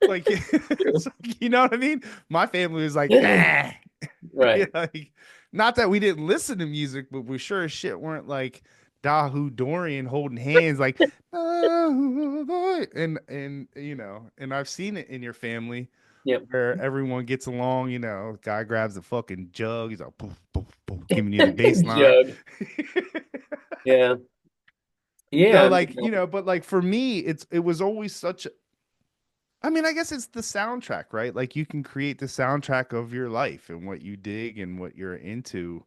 Like, True. it's like, you know what I mean? My family was like, "Ah." Right. Like, not that we didn't listen to music, but we sure as shit weren't like Dahu Dorian holding hands like, "Dahu and and I've seen it in your family Yep. where everyone gets along, guy grabs a fucking jug, he's like poof, poof, poof, giving you the bass line. Jug. Yeah. Yeah. So I mean, like, but like for me, it was always I mean, I guess it's the soundtrack, right? Like you can create the soundtrack of your life and what you dig and what you're into.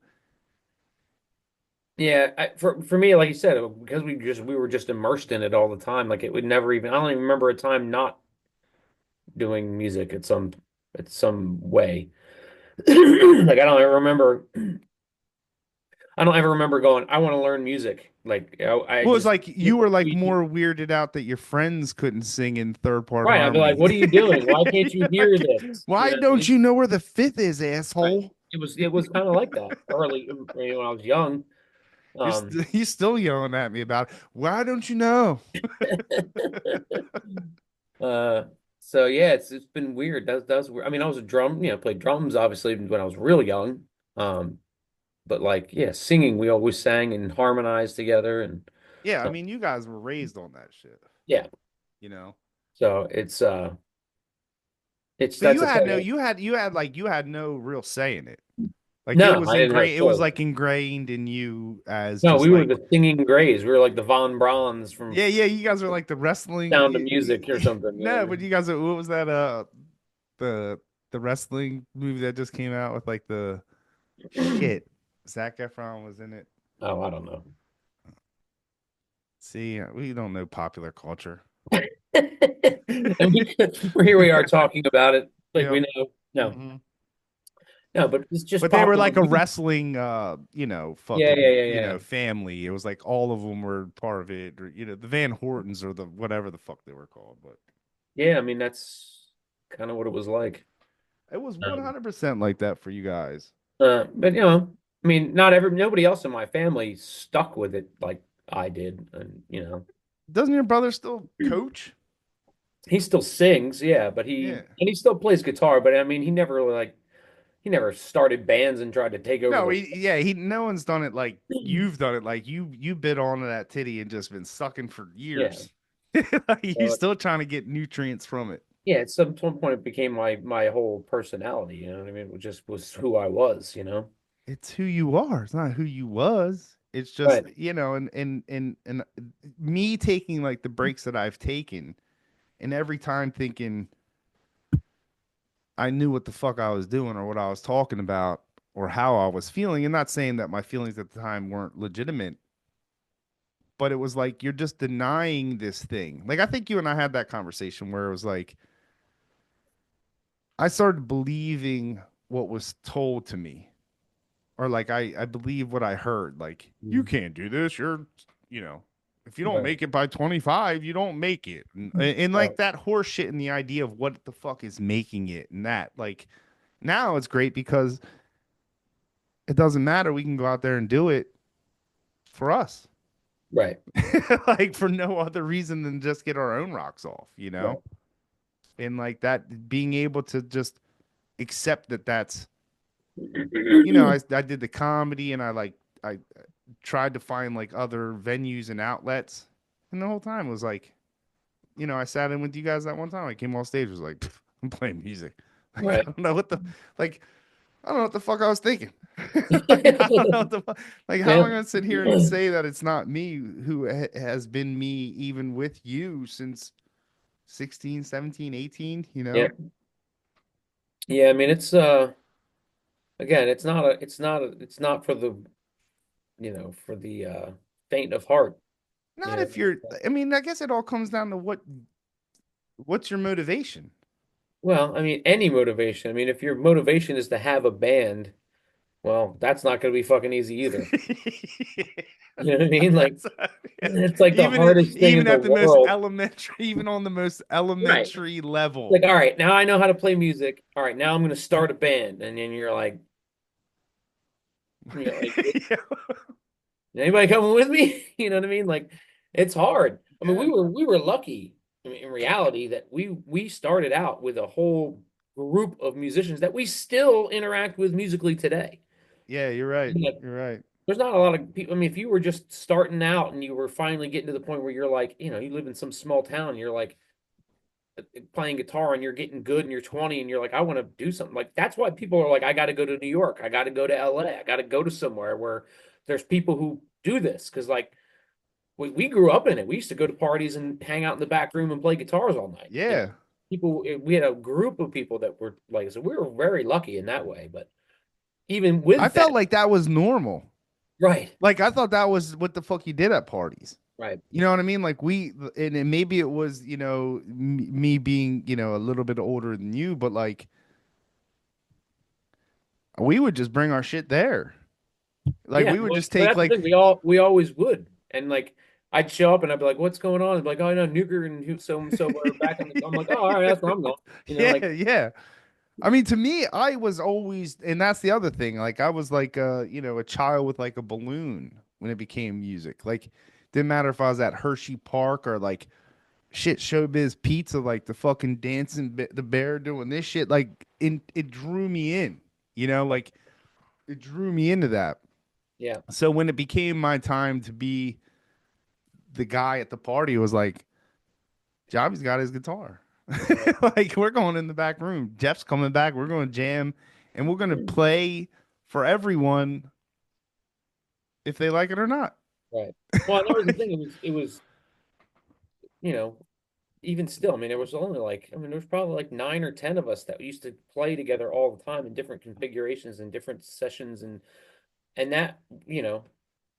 yeah. For me, like you said, because we were just immersed in it all the time. Like it would never even. I don't even remember a time not doing music at some way. Like I don't ever remember going, I want to learn music. Like I Well, it's just like you were like we more weirded out that your friends couldn't sing in third part right. I'd be like, harmony. what are you doing? Why can't you hear Like, this? You why know what I don't mean? you know where the fifth is, Right. asshole? It was kind of like that early when I was young. Um, He's still yelling at me about it. Why don't you know? uh, so yeah, it's been weird. That's weird. I mean, I was a drum, played drums obviously when I was real young. But like, yeah, singing, we always sang and harmonized together, and Yeah, I uh, mean, you guys were raised on that shit, yeah. you know. So it's But that's you the had no, thing. you had no real say in it. Like it No, was I didn't have ingrained. It was children. like ingrained in you as No, just we were like, the singing Grays. We were like the Von Brauns from yeah, yeah. You guys are like the wrestling. Sound of Music or something. You know what No, I but mean? you guys are. What was that? The the wrestling movie that just came out with like the shit. Zac Efron was in it. Oh, I don't know. See, we don't know popular culture. And here we are talking about it like we Yep. know. No, Hmm. no, but it's just But they were popular like a music. wrestling, Yeah, yeah, fucking, yeah, yeah. family. It was like all of them were part of it, or the Van Hortons or the whatever the fuck they were called. But Yeah, I mean that's kind of what it was like. it was Um, 100% like that for you guys. but I mean, nobody else in my family stuck with it like I did, and Doesn't your brother still coach? he still sings, yeah, but Yeah. he still plays guitar, but I mean, he never really he never started bands and tried to take over No, the yeah, no one's done it like you've done it. Like you bit onto that titty and just been sucking for yeah. years. Like, you're So still trying to get nutrients from it. yeah, at some point it became my whole personality, you know what I mean? It just was who I was, you know? It's who you are. It's not who you was. It's just, Right. and me taking like the breaks that I've taken and every time thinking I knew what the fuck I was doing or what I was talking about or how I was feeling. And not saying that my feelings at the time weren't legitimate, but it was like you're just denying this thing. Like I think you and I had that conversation where it was like I started believing what was told to me. Or like I believe what I heard. Like, you Mm. can't do this. You know, if you don't Right. make it by 25, you don't make it. And Right. like that horse shit and the idea of what the fuck is making it and that like now it's great because it doesn't matter. We can go out there and do it for us. Right. Like for no other reason than just get our own rocks off, you know? Right. And like that being able to just accept that that's I did the comedy and I tried to find like other venues and outlets. And the whole time was like, I sat in with you guys that one time. I came off stage, was like, "Pff, I'm playing music." Like, I Right. don't know what the like I don't know what the fuck I was thinking. Like, I don't know what the fuck. Like, how am I Yeah. gonna sit here and say that it's not me who has been me even with you since 16, 17, 18, Yeah. Yeah, I mean it's again, it's not for the for the faint of heart. You Not know. if you're I mean, I guess it all comes down to what's your motivation? Well, I mean any motivation. I mean if your motivation is to have a band, well, that's not going to be fucking easy either. You know what I mean? Like That's yeah. it's like the Even hardest thing in even the at the most world. elementary, even on the most Right. elementary level. Like, all right, now I know how to play music. All right, now I'm going to start a band. And then you're like, anybody coming with me? You know what I mean? Like, it's hard. I mean, Yeah. we were lucky, I mean, in reality, that we started out with a whole group of musicians that we still interact with musically today. Yeah, you're right. Like, You're right. there's not a lot of people. I mean, if you were just starting out and you were finally getting to the point where you're like, you live in some small town, and you're like playing guitar and you're getting good and you're 20 and you're like, I want to do something. Like that's why people are like, I got to go to New York. I got to go to LA. I got to go to somewhere where there's people who do this. Cause like we grew up in it. We used to go to parties and hang out in the back room and play guitars all night. Yeah. We had a group of people that were like, so we were very lucky in that way. But even I with felt that, like that was normal. right, Like I thought that was what the fuck you did at parties. right. You know what I mean? Like and maybe it was, me being, a little bit older than you, but like we would just bring our shit there. Like Yeah. we would Well, just but take that's the like, thing. We always would. And like, I'd show up and I'd be like, "What's going on?" I'd be like, "Oh, no, Nuker and so and so were back in the." I'm like, "Oh, all right, that's where I'm going." yeah, Like yeah. I mean, to me, I was always, and that's the other thing. Like, I was like, a child with like a balloon. when it became music. Like, didn't matter if I was at Hershey Park or like shit Showbiz Pizza, like the fucking the bear doing this shit. Like, it drew me in, like it drew me into that. Yeah. So when it became my time to be the guy at the party, it was like, Jobby's got his guitar. Right. Like, we're going in the back room. Jeff's coming back. We're going to jam and we're going to play for everyone if they like it or not. Right. Well, and that was the thing. It was, you know, even still, I mean, there was only like, I mean, there was probably like 9 or 10 of us that used to play together all the time in different configurations and different sessions, and that, you know,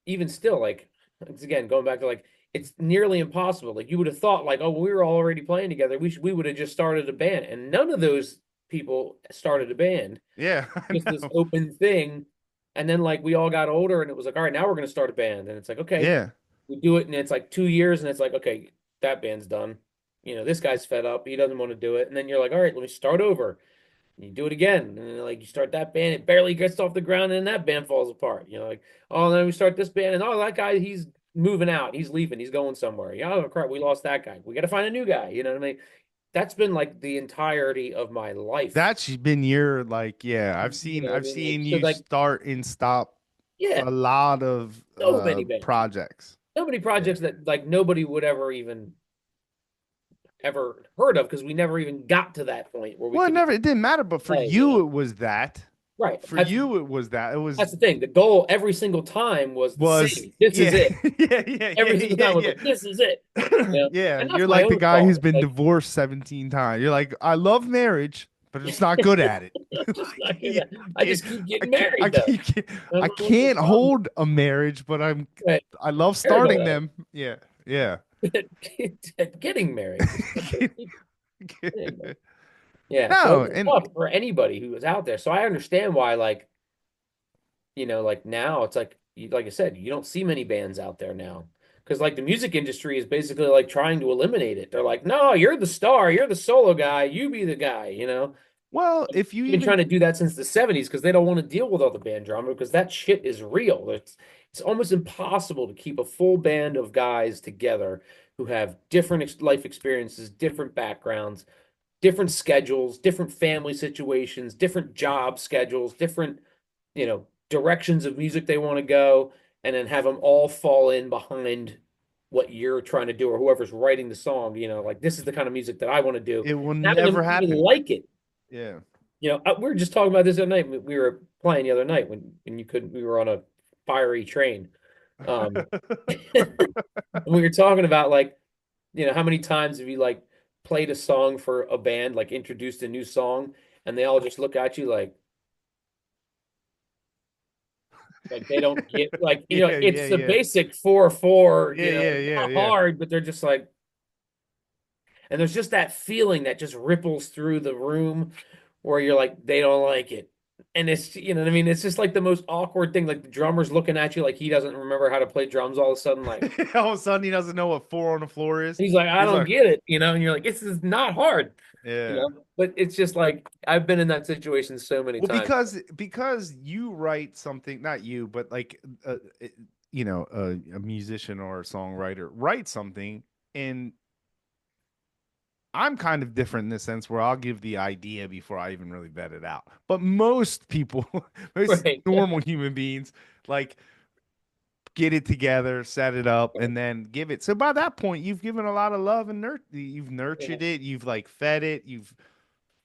even still, like, it's again going back to like, it's nearly impossible. Like, you would have thought, like, oh, we were already playing together. We would have just started a band, and none of those people started a band. Yeah, I Just this know. open thing. And then like we all got older and it was like, all right, now we're gonna start a band. And it's like, okay, Yeah. we do it, and it's like 2 years, and it's like, okay, that band's done. This guy's fed up, he doesn't want to do it. And then you're like, all right, let me start over. And you do it again. And then like you start that band, it barely gets off the ground, and then that band falls apart. Like, oh, then we start this band, and oh, that guy, he's moving out, he's leaving, he's going somewhere. Yeah, oh crap, we lost that guy. We gotta find a new guy. You know what I mean? That's been like the entirety of my life. That's been your like, yeah, I've You seen know what I I've mean? Like, seen so you like, start and stop yeah, a lot of so many bands. projects. So many Yeah. projects that like nobody would ever even ever heard of, because we never even got to that point where we Well, could even it didn't matter, but for play. you it was that. Right. For That's you it was that. It that's was the thing. The goal every single time was the was same. This is yeah. it. Yeah, yeah, Every single yeah, time was yeah, like, this is it. yeah. Yeah, And that's you're my like the own guy fault. who's It's been like, divorced 17 times. You're like, I love marriage, but I'm just not good at it. I'm just Like, not yeah, gonna, I just keep I getting can't, I married though. can't, I don't I know what the can't problem is. hold a marriage, but Right. I love Terrible starting at them. Yeah, yeah. it. At getting married. Just keep getting married. Yeah. So No, it's and tough for anybody who is out there. So I understand why, like, like now it's like, like I said, you don't see many bands out there now, because like the music industry is basically like trying to eliminate it. They're like, no, you're the star, you're the solo guy, you be the guy. well, if you They've been even trying to do that since the 70s because they don't want to deal with all the band drama, because that shit is real. It's almost impossible to keep a full band of guys together who have different life experiences, different backgrounds, different schedules, different family situations, different job schedules, different, directions of music they want to go, and then have them all fall in behind what you're trying to do, or whoever's writing the song, like, this is the kind of music that I want to do. it will And having never them even happen. like it. Yeah. We were just talking about this the other night. We were playing the other night when you couldn't, we were on a fiery train. Um, and we were talking about like, how many times have you like played a song for a band, like introduced a new song, and they all just look at you like they don't get, like, Yeah, yeah, it's the yeah. basic 4/4, Yeah, yeah, it's yeah, not yeah. hard, but they're just like, and there's just that feeling that just ripples through the room where you're like, they don't like it. And it's, you know what I mean? It's just like the most awkward thing. Like the drummer's looking at you like he doesn't remember how to play drums all of a sudden. Like, All of a sudden, he doesn't know what four on the floor is. he's like, I He's don't like, get it. And you're like, this is not hard, you yeah. know? But it's just like, I've been in that situation so many Well, times. because you write something, not you, but like a musician or a songwriter write something, and I'm kind of different in this sense where I'll give the idea before I even really vet it out. But most people, most Right. normal human beings, like get it together, set it up, and then give it. So by that point, you've given a lot of love and you've Yeah. nurtured it, you've like fed it, you've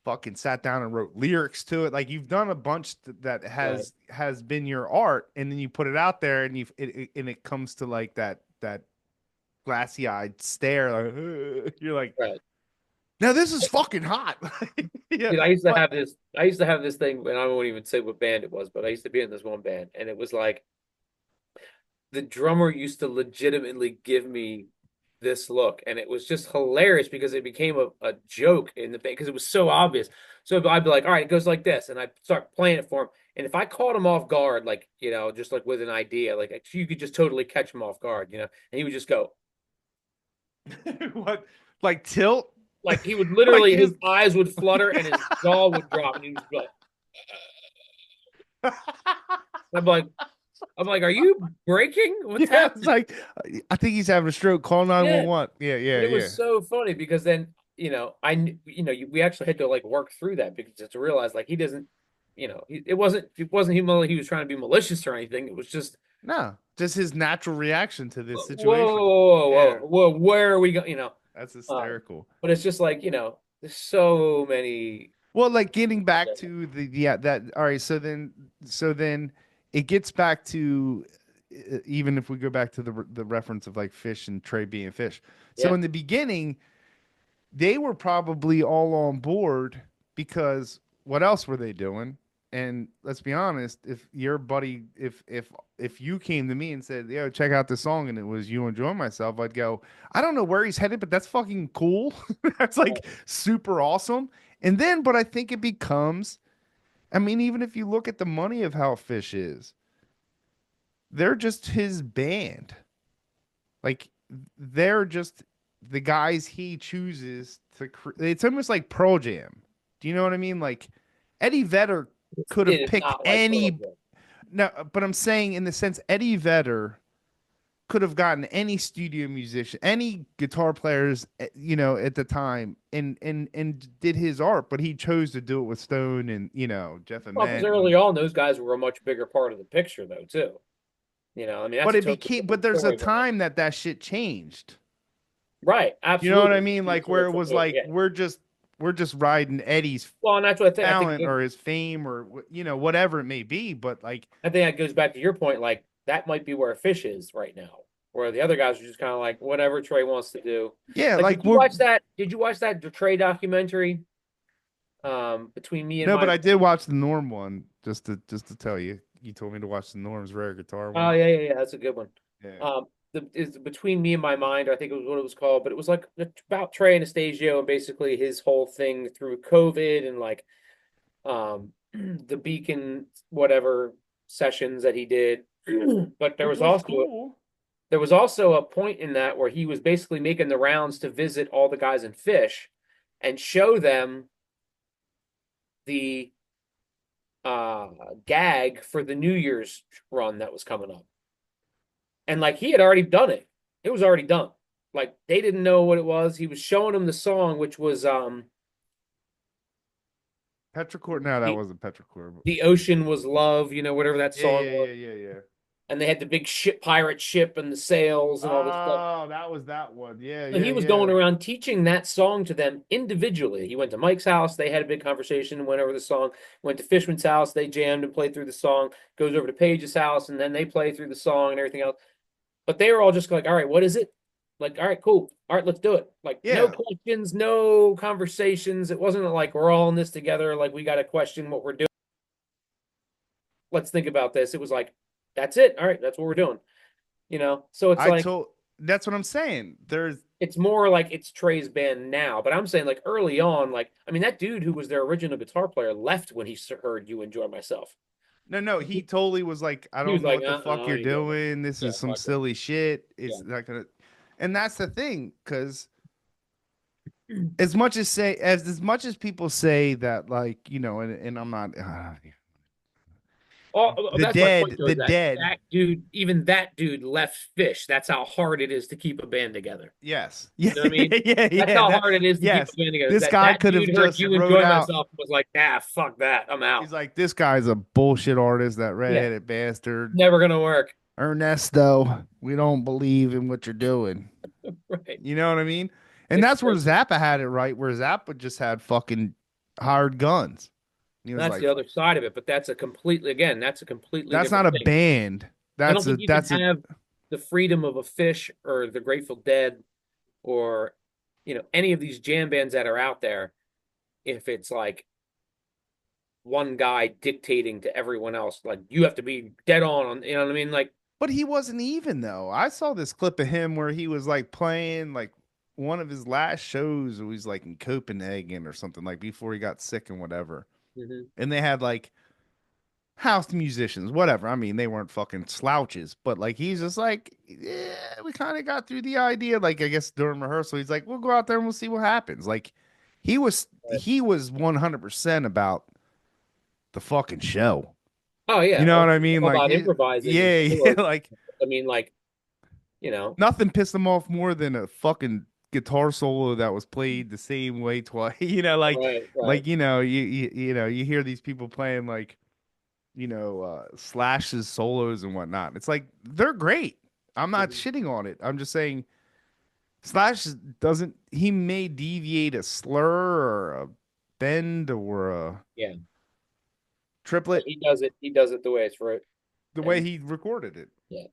fucking sat down and wrote lyrics to it. Like you've done a bunch that Right. has been your art, and then you put it out there, and and it comes to like that glassy eyed stare. Like you're like, Right. now this is fucking hot. Yeah, Dude, but I used to have this thing, and I won't even say what band it was, but I used to be in this one band, and it was like, the drummer used to legitimately give me this look, and it was just hilarious because it became a joke in the band because it was so obvious. So I'd be like, all right, it goes like this, and I'd start playing it for him. And if I caught him off guard, like, just like with an idea, like you could just totally catch him off guard, and he would just go, what, like tilt, like he would like literally, his his. eyes would flutter and his jaw would drop, and he would be like, I'd be like, I'm like, are you breaking? What's Yeah, it's happening? like I think he's having a stroke. Call Yeah. 911. Yeah, And yeah, it yeah. was so funny because then, we actually had to like work through that because just to realize like he doesn't, it wasn't he was trying to be malicious or anything. It was just, No, just his natural reaction to this whoa, situation. whoa, whoa, Yeah, whoa, where are we going? that's Um, hysterical. but it's just like, there's so many. Well, like getting back to the yeah that all right. So then it gets back to even if we go back to the reference of like fish and Trey being fish. So Yeah. in the beginning, they were probably all on board because what else were they doing? And let's be honest, if your buddy, if you came to me and said, "Yo, check out this song," and it was "You Enjoy Myself," I'd go, "I don't know where he's headed, but that's fucking cool. That's like super awesome." And then, but I think it becomes, I mean, even if you look at the money of how Fish is, they're just his band. Like they're just the guys he chooses to. It's almost like Pearl Jam. Do you know what I mean? Like Eddie Vedder could It have is picked not like Pearl any. Jam. No, but I'm saying in the sense Eddie Vedder could have gotten any studio musician, any guitar players, at the time, and did his art. But he chose to do it with Stone and Jeff Well, because Ament. early And on, those guys were a much bigger part of the picture, though, too. I mean, that's but a it totally became. different But there's a story. But like, time that shit changed. right, You know what I absolutely. mean? Like where it was So, like yeah. we're just riding Eddie's Well, and that's what I think. talent or his fame or whatever it may be. But like, I think that goes back to your point. Like that might be where Fish is right now, where the other guys are just kind of like whatever Trey wants to do. yeah, Like, like we're Did you watch that Trey documentary? Between me and no, but my. I did watch the Norm one just to tell you. You told me to watch the Norm's rare guitar Oh one. yeah, yeah, yeah. That's a good one. Yeah. Is between me and my mind. I think it was what it was called, but it was like about Trey Anastasio and basically his whole thing through COVID and like the Beacon whatever sessions that he did. But Which was cool. there was also a point in that where he was basically making the rounds to visit all the guys in Fish and show them the uh gag for the New Year's run that was coming up. And like he had already done it. It was already done. Like they didn't know what it was. He was showing them the song, which was Petrichor. No, that the wasn't Petrichor. But the ocean was love, whatever that yeah, song yeah, was. yeah, yeah, yeah. And they had the big ship pirate ship and the sails and all this stuff. Oh, that was that one. Yeah, And yeah, he was going yeah. around teaching that song to them individually. He went to Mike's house, they had a big conversation, went over the song, went to Fishman's house, they jammed and played through the song, goes over to Paige's house, and then they play through the song and everything else. But they were all just like, all right, what is it? Like, all right, cool. All right, let's do it. Like, no Yeah. questions, no conversations. It wasn't like we're all in this together. Like, we got to question what we're doing. Let's think about this. It was like, that's it. All right, that's what we're doing. So it's I like, told that's what I'm saying. it's more like it's Trey's band now. But I'm saying, like, early on, like, I mean, that dude who was their original guitar player left when he heard You Enjoy Myself. No, no, he totally was like, I He was don't know like, what the fuck I you're ain't doing it. doing. This Yeah, is some fuck it. silly shit. It's Yeah. not gonna, and that's the thing, because as much as people say that, like, and I'm not the That's my point, dead, though, the is that dead. that dude, even that dude left Fish. That's how hard it is to keep a band together. Yes, yeah, You know what I mean? yeah, That's yeah. how That hard it is to keep a yes, band together. this That guy that could have dude heard just You wrote Enjoy out. Myself and was like, fuck that. I'm out. He's like, this guy's a bullshit artist, that Yeah, redheaded bastard. never gonna work. Ernesto, we don't believe in what you're doing. Right. You know what I mean? And It's that's where crazy. Zappa had it right, where Zappa just had fucking hired guns. He was That's like, the other side of it, but that's a completely that's not different a thing. band. I don't That's a think you can that's a have the freedom of a Fish or the Grateful Dead or any of these jam bands that are out there if it's like one guy dictating to everyone else. Like you have to be dead on, you know what I mean? Like, but he wasn't even though. I saw this clip of him where he was like playing like one of his last shows. It was like in Copenhagen or something, like before he got sick and whatever. mhm. And they had like house musicians, whatever. I mean, they weren't fucking slouches, but like he's just like, yeah, we kind of got through the idea. Like I guess during rehearsal, he's like, we'll go out there and we'll see what happens. Like he was 100% about the fucking show. Oh You yeah, know well, what I it's mean? all Like about it, improvising and yeah, yeah, chords. like I mean, like, you know, nothing pissed them off more than a fucking guitar solo that was played the same way twice. right, right. like you hear these people playing like Slash's solos and whatnot. It's like they're great. I'm not Mhm. shitting on it. I'm just saying Slash doesn't. He may deviate a slur or a bend or a Yeah, but triplet he does it the way it's right. the way And he recorded it. yeah,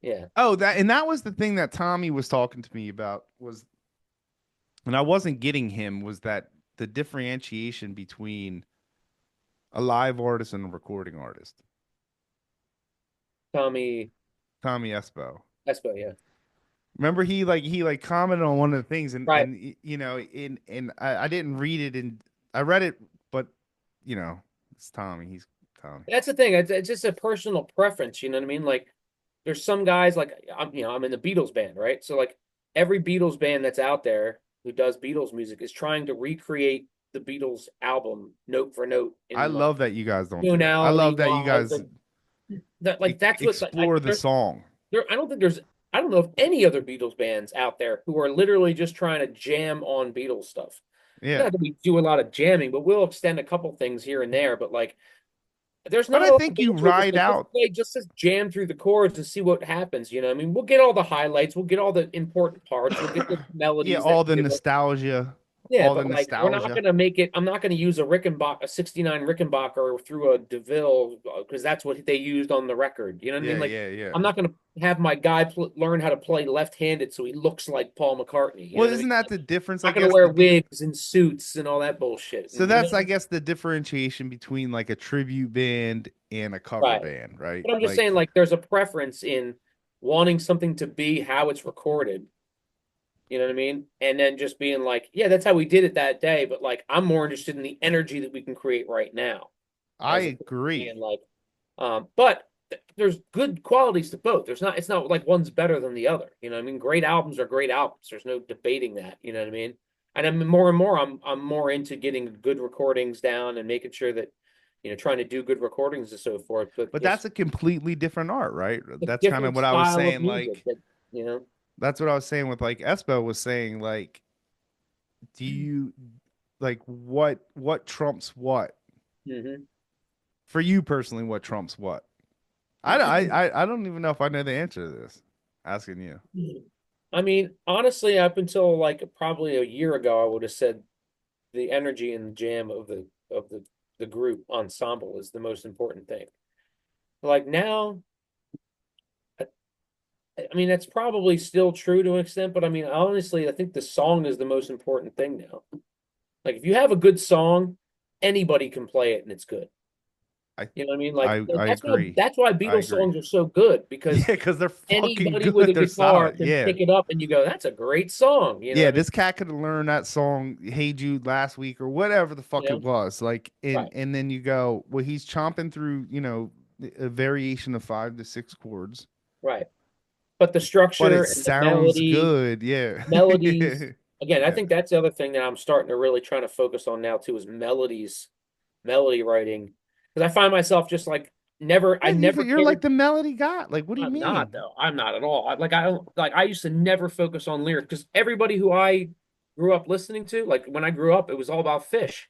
yeah. Oh, that was the thing that Tommy was talking to me about was, and I wasn't getting him was that the differentiation between a live artist and a recording artist. Tommy Tommy Espo. Espo, yeah. Remember he commented on one of the things Right. in I didn't read it and I read it, but it's Tommy. He's Tommy. That's the thing. It's just a personal preference, you know what I mean? Like there's some guys like I'm in the Beatles band, right? So like every Beatles band that's out there who does Beatles music is trying to recreate the Beatles album note for note I in like love that you guys don't do that. I tonality love that you wise. guys And that like that's what like explore the song. I don't think there's I don't know of any other Beatles bands out there who are literally just trying to jam on Beatles stuff. Yeah. Not that we do a lot of jamming, but we'll extend a couple things here and there. But like there's But not I a lot of think you bands who are just ride like, let's out. play just as jam through the chords and see what happens. You know, I mean, we'll get all the highlights, we'll get all the important parts, we'll get the Yeah, melodies that all the give us. nostalgia, Yeah, all the but like we're not nostalgia. gonna make it. I'm not gonna use a Rickenbacker, a '69 Rickenbacker through a DeVille because that's what they used on the record. You know what I mean? Yeah, Like yeah, yeah. I'm not gonna have my guy learn how to play left-handed so he looks like Paul McCartney. You know Well, what I mean? isn't that Like, the difference, I'm I not gonna guess, wear wigs and suits and all that bullshit. so And you know, that's I guess the differentiation between like a tribute band and a cover right? band, right? But I'm just Like saying, like, there's a preference in wanting something to be how it's recorded. You know what I mean? And then just being like, yeah, that's how we did it that day. But like, I'm more interested in the energy that we can create right now, I as opposed to agree. being like, but there's good qualities to both. It's not like one's better than the other. You know what I mean? Great albums are great albums. There's no debating that. You know what I mean? And and more, I'm more into getting good recordings down and making sure that, trying to do good recordings and so forth. But But that's just a completely different art, right? a That's kind of different what I was style of saying. music Like that, you know. that's what I was saying with like Espo was saying. Like, do you like what trumps what Hmm. for you personally? What trumps what? I don't even know if I know the answer to this. Asking you. I mean, honestly, up until like probably a year ago, I would have said the energy and the jam of the group ensemble is the most important thing. Like now, I, I mean, that's probably still true to an extent, but I mean, honestly, I think the song is the most important thing now. Like if you have a good song, anybody can play it and it's good. I You know what I mean? Like I agree. that's why I Beatles agree. songs are so good Yeah, because because they're fucking anybody with good. a They're guitar solid. can Yeah. pick it up and you go, that's a great song. You know what Yeah, I mean? this cat could have learned that song "Hey Jude" last week or whatever the You fuck it know? was. Like, Right, and then you go, well, he's chomping through, a variation of 5 to 6 chords, right. But the but structure it and the sounds melody, good. Yeah. melodies, again, I Yeah. think that's the other thing that I'm starting to really trying to focus on now too is melodies, melody writing. Because I find myself just like I What never you're like cared. the melody god. Like, what do you I'm not mean? though. I'm not at all. I don't like. I used to never focus on lyrics because everybody who I grew up listening to, like when I grew up, it was all about Fish.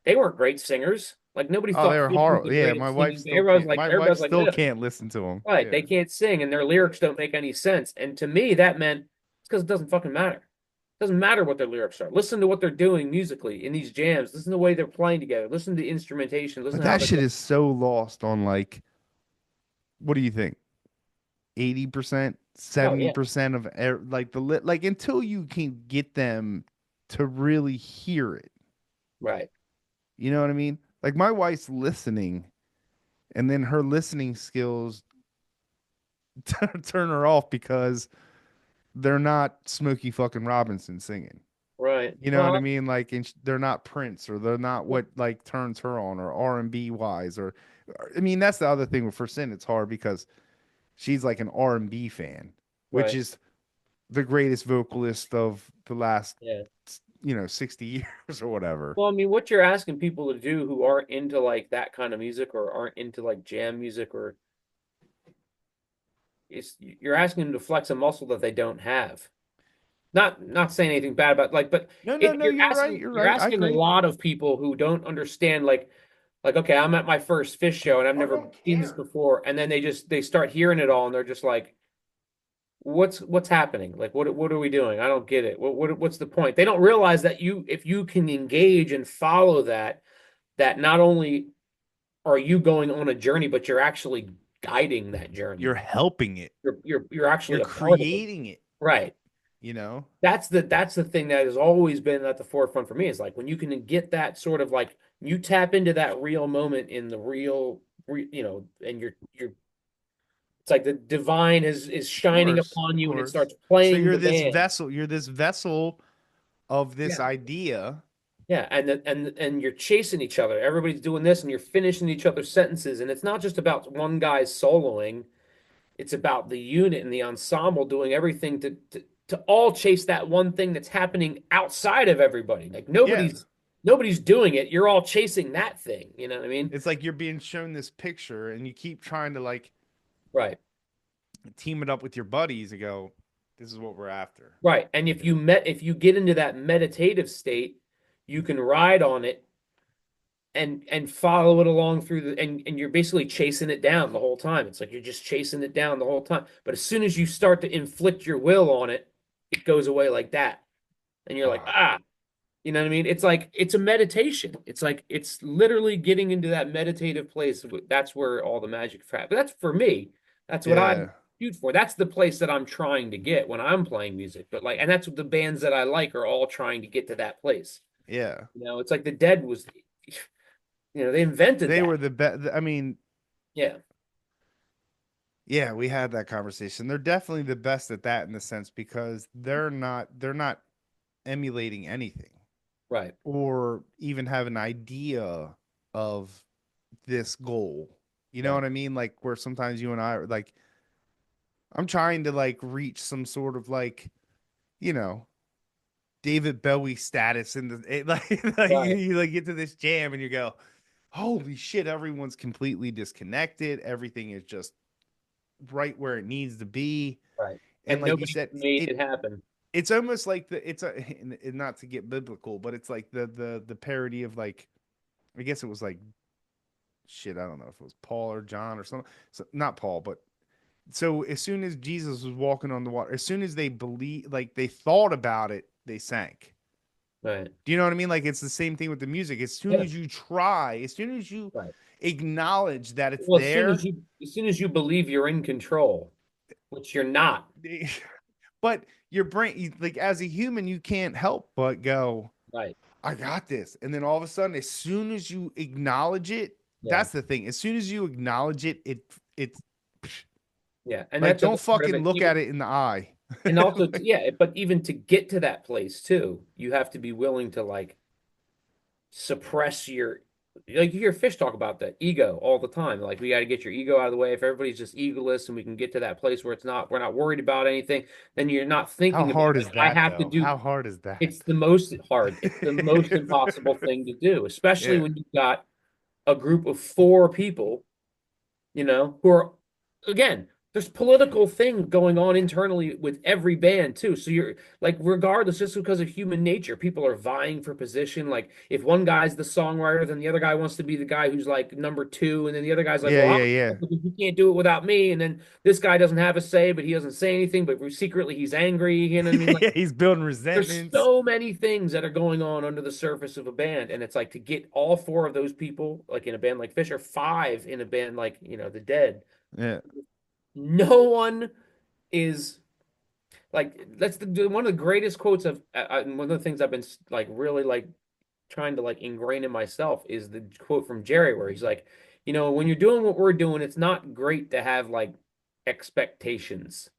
They weren't great singers. Like nobody Oh, thought they're Fish was horrible. the Yeah, my greatest wife singing. still can't. My wife Everybody's like, still yeah, can't listen to him. right. Yeah. They can't sing, and their lyrics don't make any sense. And to me, that meant it's because it doesn't fucking matter. It doesn't matter what their lyrics are. Listen to what they're doing musically in these jams. Listen to the way they're playing together. Listen to the instrumentation. Listen But to how that they're shit going. is so lost on like, what do you think? 80%, Oh yeah, 70% of like the lit like until you can get them to really hear it. right, You know what I mean? Like my wife's listening and then her listening skills turn her off because they're not Smokey fucking Robinson singing. right. You know what I Well, mean? Like they're not Prince or they're not what like turns her on or R&B wise or I mean that's the other thing with for Sin it's hard because she's like an R&B fan, which right. is the greatest vocalist of the last Yeah. 60 years or whatever. Well, I mean, what you're asking people to do who aren't into like that kind of music or aren't into like jam music or it's you're asking them to flex a muscle that they don't have. Not saying anything bad about like, but No, no, it no, you're right. You're you're right. I asking a agree. lot of people who don't understand like okay, I'm at my first fish show and I've Or never don't seen this care. before, and then they start hearing it all and they're just like, what's happening? Like what are we doing? I don't get it. What's the point? They don't realize that you if you can engage and follow that, that not only are you going on a journey, but you're actually guiding that You're journey. helping it. You're You're actually a part of it. creating it, Right. you know? That's the thing that has always been at the forefront for me is like when you can get that sort of like you tap into that real moment in the and you're it's like the divine is Of shining course, upon of you and it course. starts So playing the band. you're this vessel of this Yeah. idea. Yeah, and you're chasing each other. Everybody's doing this and you're finishing each other's sentences and it's not just about one guy's soloing. It's about the unit and the ensemble doing everything to all chase that one thing that's happening outside of everybody. Like Yeah. nobody's doing it. You're all chasing that thing. You know what I mean? It's like you're being shown this picture and you keep trying to like Right. team it up with your buddies and go, this is what we're after. Right. And You know? if you get into that meditative state, you can ride on it and follow it along through and you're basically chasing it down the whole time. It's like you're just chasing it down the whole time. But as soon as you start to inflict your will on it, it goes away like that. And you're like, Ah, ah, you know what I mean? It's like it's a meditation. It's like it's literally getting into that meditative place. That's where all the magic happens. That's for me. That's what I yeah. shoot for. That's the place that I'm trying to get when I'm playing music. But like, and that's what the bands that I like are all trying to get to that place. Yeah. It's like the Dead was, they invented They that. were the best. I mean, Yeah. yeah, we had that conversation. They're definitely the best at that in the sense because they're not emulating anything Right. or even have an idea of this goal. You know Right. what I mean? Like where sometimes you and I are like, I'm trying to like reach some sort of like, you know, David Bowie status in the like Right. you like get to this jam and you go, holy shit, everyone's completely disconnected. Everything is just right where it needs to be. Right. And And like you nobody said, made it happen. it's almost like it's a and not to get biblical, but it's like the parody of like I guess it was like shit, I don't know if it was Paul or John or something. So not Paul, but so as soon as Jesus was walking on the water, as soon as they believe like they thought about it, they sank. Right. Do you know what I mean? Like it's the same thing with the music. As soon Yeah. as you try, as soon as you Right. acknowledge that it's Well, there, as soon as you believe you're in control, which you're not. but your brain, like as a human, you can't help but go, Right. I got this. And then all of a sudden, as soon as you acknowledge it, Yeah. that's the thing. As soon as you acknowledge it, it's Yeah. And like that's at don't the part of fucking it. look Even at it in the eye. and also, Like, yeah, but even to get to that place too, you have to be willing to like suppress your like you hear Fish talk about that ego all the time. Like we got to get your ego out of the way. If everybody's just egoless and we can get to that place where we're not worried about anything, then you're not how thinking about hard is like I that have to though? do How hard is that? it's the most hard. It's the most impossible thing to do, especially Yeah. when you've got a group of four people who are again, there's political thing going on internally with every band too. So you're like, regardless, just because of human nature, people are vying for position. Like, if one guy's the songwriter, then the other guy wants to be the guy who's like number two, and then the other guy's like, Yeah, well, yeah, yeah. you can't do it without me. And then this guy doesn't have a say, but he doesn't say anything, but secretly he's angry. You know what I mean? Like, Yeah, he's building there's resentments. so many things that are going on under the surface of a band, and it's like to get all four of those people, like in a band like Fisher, five in a band like the Dead. Yeah. No one is like that's one of the greatest quotes of and one of the things I've been like really like trying to like ingrain in myself is the quote from Jerry where he's like, when you're doing what we're doing, it's not great to have like expectations.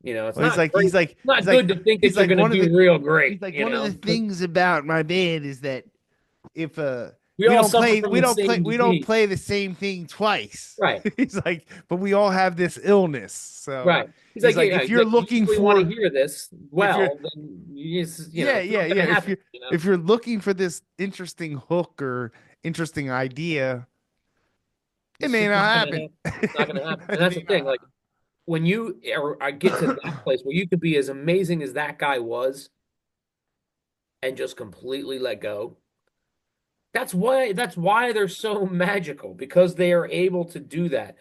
It's Well, he's not like, great. he's like, It's not good to think he's that you're like going to one of do the, real great, he's like one of the things about my band is that if We all suffer from we the don't play same we don't disease. play the same thing twice. Right. He's like, but we all have this illness. So Right. He's he's like, like, yeah, if he's you're like, you looking really want to for hear this? if you're Well, then yeah, it's yeah, not going yeah. to happen, If you're looking for this interesting hook or interesting idea, it It's may just not not going to happen. happen. It's not going to happen. And It that's the may not thing. Like when I get to that happen. place where you could be as amazing as that guy was and just completely let go. That's why they're so magical because they are able to do that.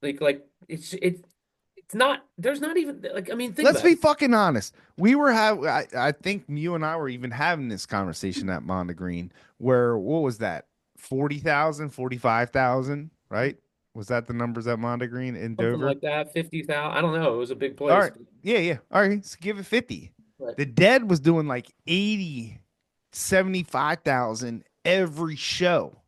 Like it's not there's not even like I mean think Let's about be it. fucking honest. I think you and I were even having this conversation at Mondegreen where what was that? 40,000, 45,000, right? Was that the numbers at Mondegreen in Something Dover? like that, 50,000. I don't know. It was a big All place. right. Yeah, yeah. All right. So give it 50. But The Dead was doing like 80, 75,000 every show.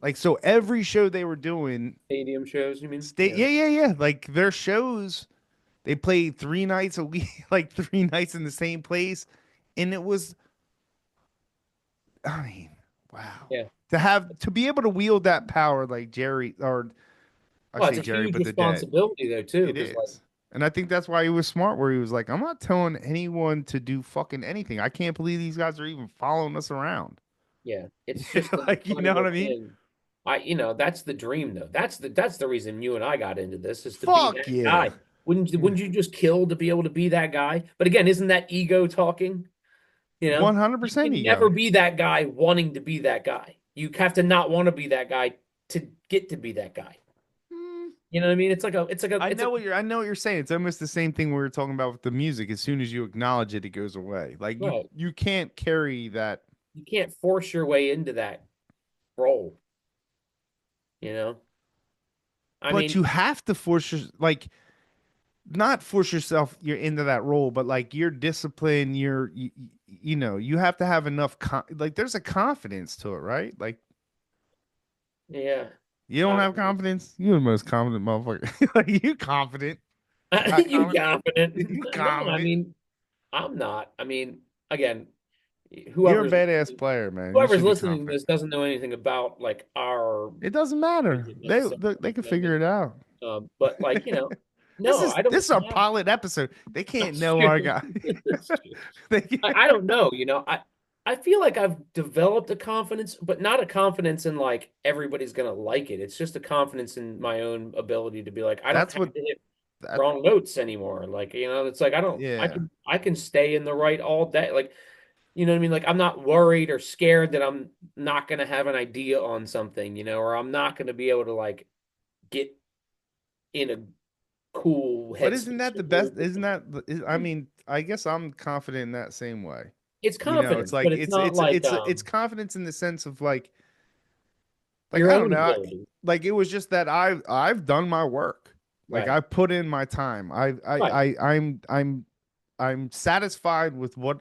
Like so every show they were doing stadium shows, you mean? state Yeah. yeah, yeah, yeah. Like their shows they played 3 nights a week, like 3 nights in the same place. And it was, I mean, wow. Yeah. To be able to wield that power like Jerry, or I Well, it's say a Jerry, huge but the Dead, responsibility there too, it because like, is. And I think that's why he was smart, where he was like, I'm not telling anyone to do fucking anything. I can't believe these guys are even following us around. yeah, it's just an Like, you know what incredible I mean? thing. That's the dream though. That's the reason you and I got into this is to be Fuck that yeah. guy. Wouldn't you just kill to be able to be that guy? But again, isn't that ego talking? You 100% can never ego. be that guy wanting to be that guy. You have to not want to be that guy to get to be that guy. Hmm. You know what I mean? It's a I know what you're saying. It's almost the same thing we were talking about with the music. As soon as you acknowledge it, it goes away. Like right. you can't carry that, You can't force your way into that role, you know? I but mean, you have to force your like not force yourself you're into that role, but like your discipline, you know, you have to have enough like there's a confidence to it, right? Like yeah. you don't I have confidence. You're the most confident motherfucker. Like you confident. You got you confidence. confident? You No, I confident. mean, I'm not. I mean, again, You're a whoever's badass player, man. You whoever's should be listening to confident. this doesn't know anything about like our It doesn't matter. music They necessarily. they can You know what I figure mean? it out. But like, no, I don't This is our have. pilot episode. They can't That's know true. our guy. That's true. They can't. I don't know. I feel like I've developed a confidence, but not a confidence in like everybody's gonna like it. It's just a confidence in my own ability to be like, I don't That's have what to hit that wrong notes anymore. Like, it's like yeah. I can stay in the right all day. Like, you know what I mean? Like I'm not worried or scared that I'm not gonna have an idea on something, or I'm not gonna be able to like get in a cool But isn't headspace that or the best? mood or Isn't something. that I mean, I guess I'm confident in that same way. It's You know, it's confidence, but like it's not like it's confidence in the sense of like your I don't own know, ability. like it was just that I've done my work. Like Right. I put in my time. Right. I'm satisfied with what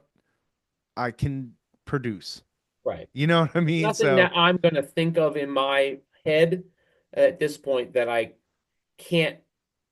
I can produce. Right. You know what I There's mean? nothing So that I'm going to think of in my head at this point that I can't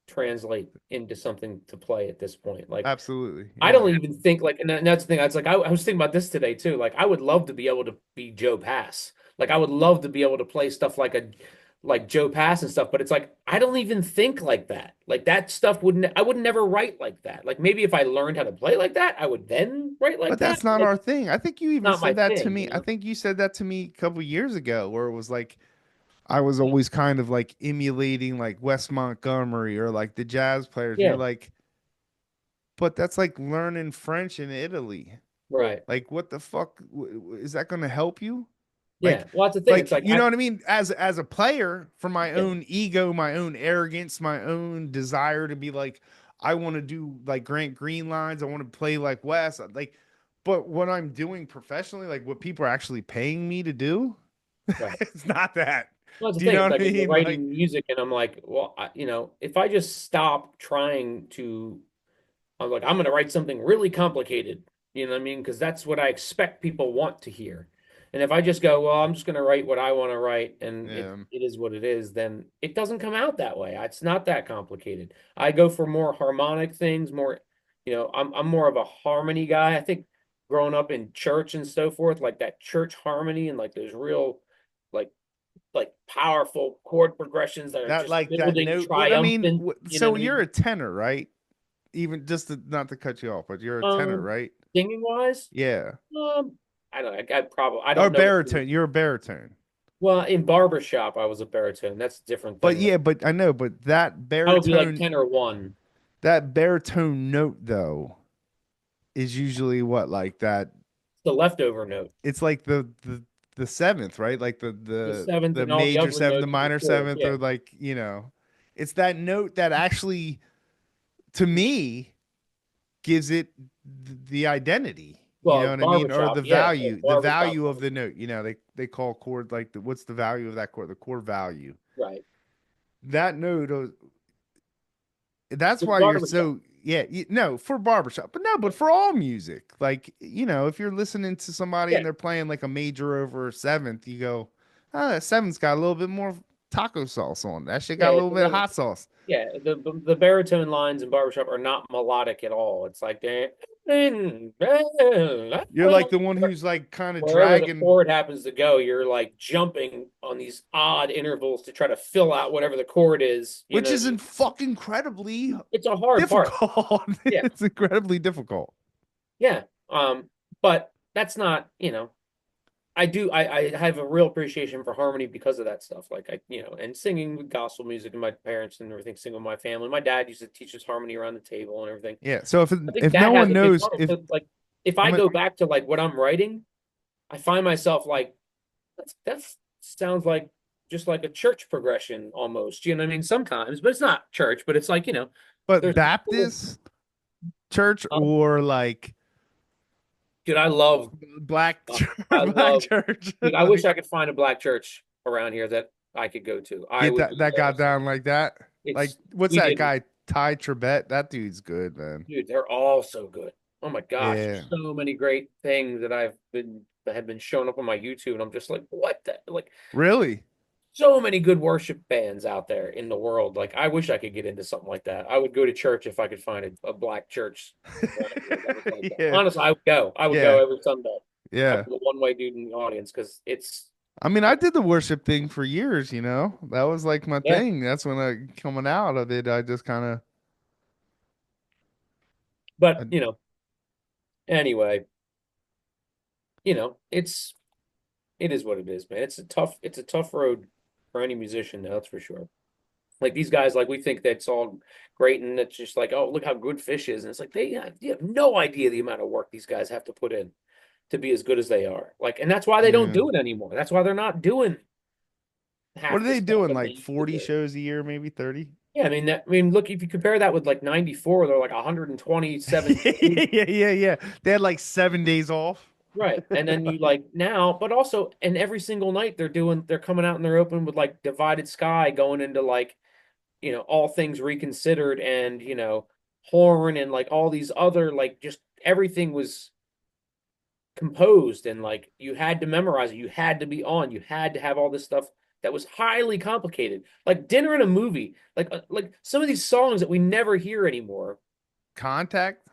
translate into something to play at this point. Like, absolutely. I Yeah. don't even think like, and that's the thing. I was like, I was thinking about this today too. Like, I would love to be able to be Joe Pass. Like, I would love to be able to play stuff like Joe Pass and stuff. But it's like I don't even think like that. Like that stuff wouldn't. I would never write like that. Like maybe if I learned how to play like that, I would then write like But that. that's not Like, our thing. I think you even not my said that to thing, me. I think you said that to me a couple years ago, where it was like I was Yeah. always kind of like emulating like Wes Montgomery or like the jazz players. And you're Yeah. like, but that's like learning French in Italy. Right. Like, what the fuck is that going to help you? Yeah. Well, that's the thing. It's Like like you know what I mean? As a player, for my yeah, own ego, my own arrogance, my own desire to be like, I want to do like Grant Green lines. I want to play like Wes. Like, but what I'm doing professionally, like what people are actually paying me to do, right. it's not that. Well, that's Do the you thing. know It's what I like when you're mean? Like, writing music, and I'm like, well, if I just stop trying to I'm like, I'm going to write something really complicated. You know what I mean? Because that's what I expect people want to hear. And if I just go, well, I'm just going to write what I want to write and yeah. it is what it is, then it doesn't come out that way. It's not that complicated. I go for more harmonic things, more, I'm more of a harmony guy. I think growing up in church and so forth, like that church harmony and like those real powerful chord progressions that are That just like that building note. But I mean, triumphant. You know so what I you're a mean? tenor, right? Even just to, not to cut you off, but you're a tenor, Um, right? Singing wise, Yeah. I don't know. I probably I Or don't know. baritone. You're a baritone. Well, in barbershop, I was a baritone. That's a different But thing. yeah, but I know, but I would be like tenor one, that baritone note though is usually what like that. the leftover note, It's like the seventh, right? Like the the the seventh, the and all the major other seventh, the notes of the minor chord. seventh, Yeah. or like it's that note that actually to me gives it the identity. You know Well, what I mean? Or barbershop, yeah. Oh, the barbershop, value of the note. They call chord like what's the value of that chord? The chord value. right. That note that's With why you're barbershop, so yeah no for barbershop but no but for all music like if you're listening to somebody yeah. and they're playing like a major over a seventh you go oh that seventh's got a little bit more taco sauce on that shit got a Yeah, little bit of hot sauce. the baritone lines in barbershop are not melodic at all. It's like You're like the one who's like kind of wherever the dragging, chord happens to go, you're like jumping on these odd intervals to try to fill out whatever the chord is. You which know, is not fucking incredibly it's a hard part. difficult. Yeah, It's incredibly difficult. yeah. But that's not, I have a real appreciation for harmony because of that stuff. Like and singing with gospel music and my parents and everything, singing with my family. My dad used to teach us harmony around the table and everything. Yeah, so I think if no that has one a big knows part. if So, like, if I I'm a, go back to like what I'm writing, I find myself like that's sounds like just like a church progression almost. You know what I mean? Sometimes, but it's not church, but it's like, but there's little, Baptist church um, or like dude, I love black I black love church. dude, I wish Like I could find a black church around here that I could go to. I get would go that there. guy down like that. Like It's what's we that did guy Ty Trebet? That dude's good, man. dude, they're all so good. Oh my gosh, Yeah. there's so many great things that have been showing up on my YouTube, and I'm just like, what the like Really? so many good worship bands out there in the world. Like, I wish I could get into something like that. I would go to church if I could find a black church around here that was like that. Yeah. Honestly, I would go. I would go Yeah. every Sunday. I'd Yeah. be the one way dude in the audience because it's I mean, I did the worship thing for years, you know. That was like my yeah. thing. That's when I coming out of it, I just kind But of anyway, it is what it is, man. It's a tough road for any musician, that's for sure. Like these guys, like we think that's all great, and it's just like, oh, look how good Fish is, and it's like you have no idea the amount of work these guys have to put in to be as good as they are. Like, and that's why they don't yeah. do it anymore. That's why they're not doing What half are the they stuff doing? that they Like used to 40 do. shows a year, maybe 30? Yeah, look, if you compare that with like '94, they're like 127 shows. Yeah, yeah, yeah. They had like 7 days off. Right. And then you like now, but also, and every single night they're coming out and they're open with like Divided Sky going into like, All Things Reconsidered and, Horn and like all these other, like just everything was composed and like you had to memorize it. You had to be on. You had to have all this stuff that was highly complicated. Like Dinner and a Movie, like some of these songs that we never hear anymore, Contact?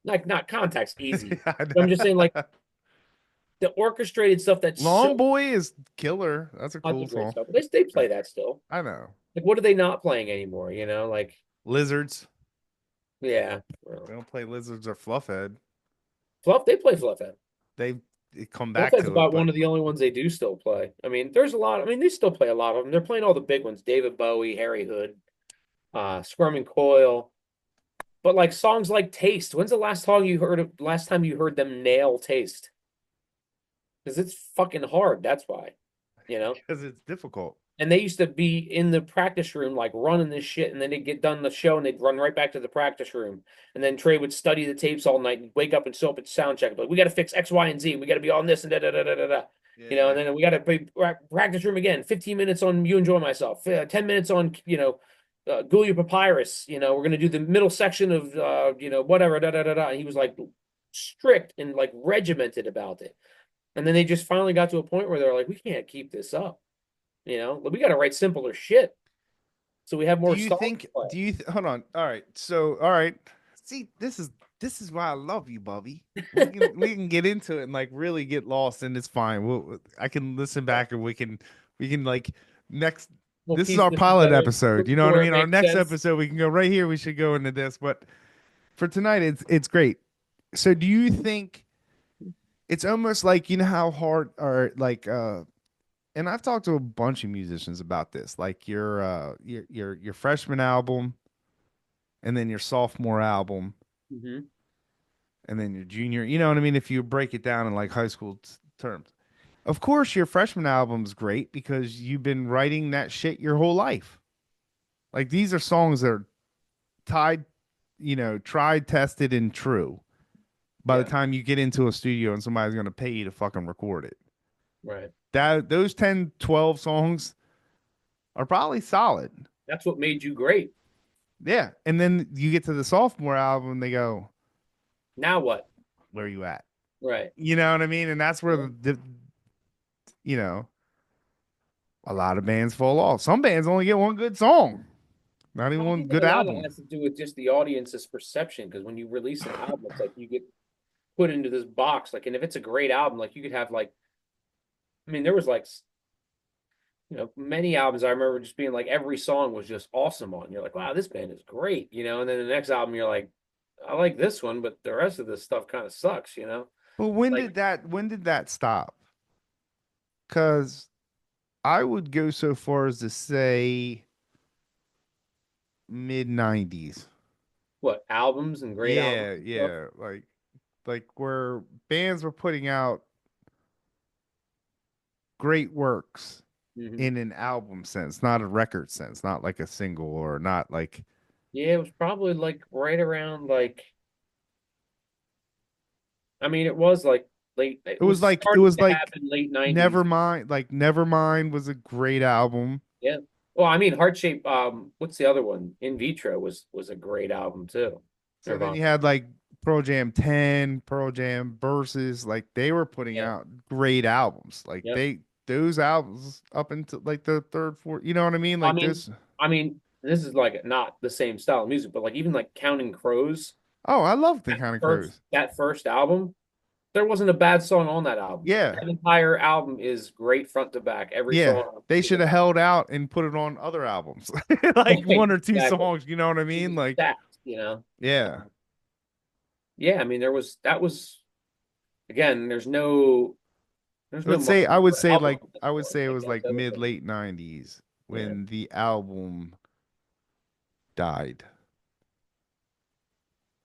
like not Contact's easy. Yeah, I But I'm just saying like know. the orchestrated stuff that's Long so Boy is killer. That's a lots cool of great song. stuff. But they play that still. I know. Like, what are they not playing anymore? Like, Lizards. yeah, They well, don't play Lizards or Fluffhead. They play Fluffhead. They come back Fluffhead's to it, about but one of the only ones they do still play. I mean, there's a lot. I mean, they still play a lot of them. They're playing all the big ones: David Bowie, Harry Hood, Squirming Coil. But like songs like Taste. When's the last time you heard them nail Taste? Because it's fucking hard. That's why, you know. because it's difficult. And they used to be in the practice room, like running this shit, and then they'd get done the show and they'd run right back to the practice room. And then Trey would study the tapes all night and wake up and show up at sound check. Like, we got to fix X, Y, and Z. We got to be on this and da da da da da da. Yeah. And then we got to be practice room again. 15 minutes on You Enjoy Myself. 10 minutes on, Gullia Papyrus. We're gonna do the middle section of, whatever. Da da da da. And he was like strict and like regimented about it. And then they just finally got to a point where they're like, we can't keep this up. We got to write simpler shit so we have Do more you songs to think play. do you hold on. All right. So, all right. See, this is why I love you, Bubby. We can get into it and like really get lost and it's fine. I can listen back and we can like next, We'll this is piece our this pilot together episode. You know to what I where it mean? Our makes next sense. episode, we can go right here. We should go into this, but for tonight, it's great. So, do you think it's almost like you know how hard or like and I've talked to a bunch of musicians about this, like your freshman album and then your sophomore album Hmm. and then your junior. You know what I mean? If you break it down in like high school terms. Of course, your freshman album's great because you've been writing that shit your whole life. Like these are songs that are tied, tried, tested, and true. By the Yeah, time you get into a studio and somebody's gonna pay you to fucking record it, right. that those 10, 12 songs are probably solid. That's what made you great. Yeah, and then you get to the sophomore album, they go, Now what? "Where you at?" Right. You know what I mean? And that's where Yeah. you know a lot of bands fall off. Some bands only get one good song, not even Well, I one think a good lot of it album. has to do with just the audience's perception. Because when you release an album, it's like you get put into this box. Like, and if it's a great album, like you could have like, I mean, there was like, many albums I remember just being like every song was just awesome on. You're like, wow, this band is great, And then the next album, you're like, I like this one, but the rest of this stuff kind of sucks. But when Like did that stop? Because I would go so far as to say mid '90s. what albums and great albums Yeah, and stuff. yeah, like where bands were putting out great works Hmm. in an album sense, not a record sense, not like a single or not like Yeah, it was probably like right around like, I mean, it was like late. It was it starting was to like happen late '90s. Nevermind, like Nevermind was a great album. Yeah. Well, I mean, Heart Shape. What's the other one? In Vitro was a great album too. So then Nirvana. you had like Pearl Jam 10, Pearl Jam Versus, like they were putting Yeah. out great albums. Like Yep. those albums up into like the third, fourth, you know what I mean? I Like mean, this. I mean, this is like not the same style of music, but like even like Counting Crows, Oh, I love the that Counting first Crows. that first album, there wasn't a bad song on that album. Yeah. That entire album is great front to back. Every Yeah. song They is should have held out and put it on other albums. Like right. one or two Exactly. songs, you know what I It mean? was Like, stacked. yeah. Yeah, I mean, that was again. There's no market I would for say albums like I would anymore say it like was that's like the other mid thing. late '90s Yeah. when the album died.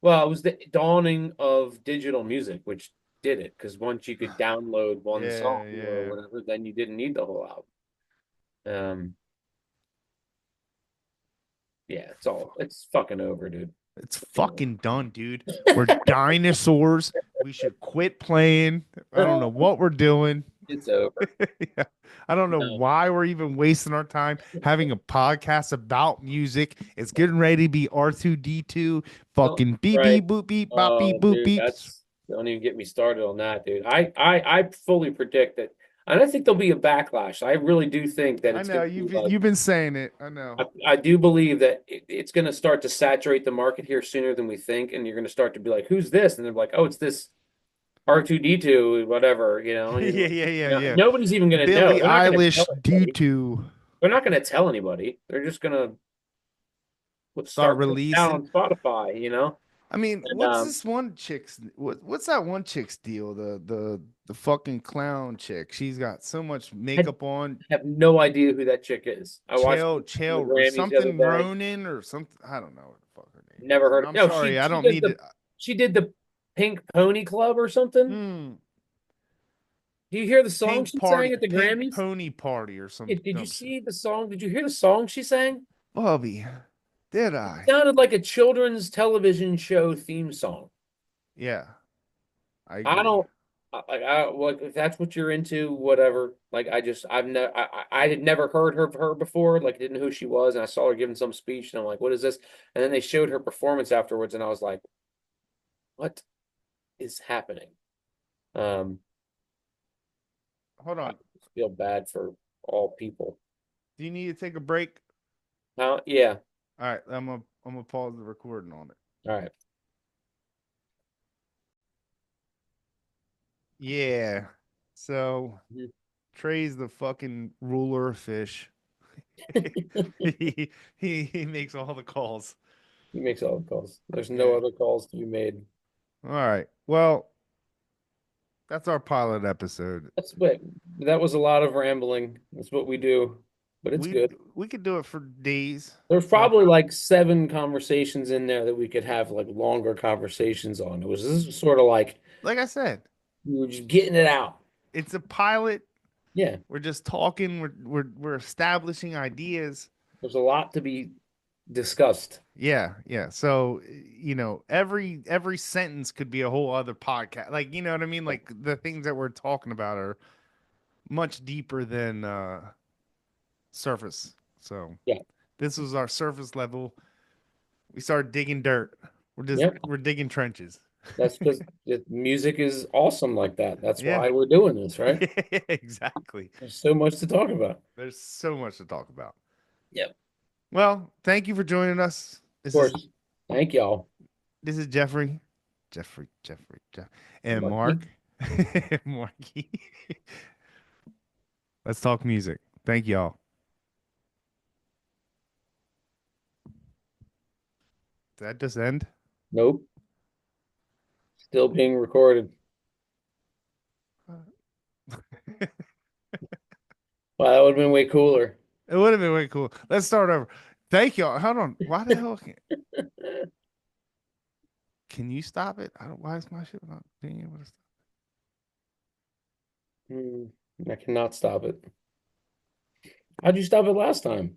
Well, it was the dawning of digital music, which did it because once you could download one Yeah, song or yeah. whatever, then you didn't need the whole album. Yeah, it's fucking over, dude. It's You know. fucking done, dude. We're dinosaurs. We should quit playing. I don't know what we're doing. It's over. Yeah. I don't know No. why we're even wasting our time having a podcast about music. It's getting ready to be R2D2. Oh, Fucking beep right. beep boop beep bop beep Oh, boop dude, beep. that's don't even get me started on that, dude. I fully predict that, and I think there'll be a backlash. I really do think that I it's know going to be like you've been saying it. I know. I do believe that it's going to start to saturate the market here sooner than we think, and you're going to start to be like, "Who's this?" And they're like, "Oh, it's this R2D2, whatever." And you're Yeah, like, yeah, yeah, yeah. nobody's even going to know. Billie They're not going to Eilish tell due anybody. to They're not going to tell anybody. They're just going to let's start start putting it down releasing. on Spotify. I mean, And what's this one chick's what's that one chick's deal? The fucking clown chick. She's got so much I makeup on. have no idea who that chick is. I watched her on the Chael or Grammys the other something day. Ronan or something. I don't know what the fuck her name Never is. heard And of. I'm No, sorry, I she don't did need to. the Pink Pony Club or something. Hmm. Do you hear the song she sang at the Pink Grammys? pony party or some Did you dumb shit. see the song? Did you hear the song she sang? Bobby, did It I? sounded like a children's television show theme song. Yeah, I I agree. don't like if that's what you're into, whatever. Like I've never I had never heard of her before, like didn't know who she was, and I saw her giving some speech, and I'm like, what is this? And then they showed her performance afterwards, and I was like, what is happening? Um, Hold I on. just feel bad for all people. Do you need to take a break? Yeah. All right, I'm gonna pause the recording on it. All right. Yeah. So Mhm. Trey's the fucking ruler of fish. He makes all the calls. He makes all the calls. There's no Yeah. other calls to be made. All right. Well, that's our pilot episode. That's but that was a lot of rambling. That's what we do, but it's We good. we could do it for days. There's So, probably like seven conversations in there that we could have like longer conversations on. This was sort of like like I said, we were just getting it out. it's a pilot. Yeah, We're just talking. We're establishing ideas. there's a lot to be discussed. Yeah, yeah. So, every sentence could be a whole other podcast. Like, you know what I mean? Like the things that we're talking about are much deeper than surface. So, Yeah. this was our surface level. We started digging dirt. Yep. We're digging trenches. That's because music is awesome like that. That's Yeah. why we're doing this, right? Yeah, exactly. There's so much to talk about. There's so much to talk about. Yep. Of Well, thank you for joining us. course. Thank y'all. This is Jeffrey. Jeff, and Lucky. Mark. Marky. Let's talk music. Thank y'all. Did that just end? Nope. Still being recorded. It Wow, that would have been way cooler. would have been way cool. Let's start over. Thank y'all. Hold on. Why the hell can you stop it? I don't. Why is my shit not being able to stop? Hmm, I cannot stop it. How'd you stop it last time?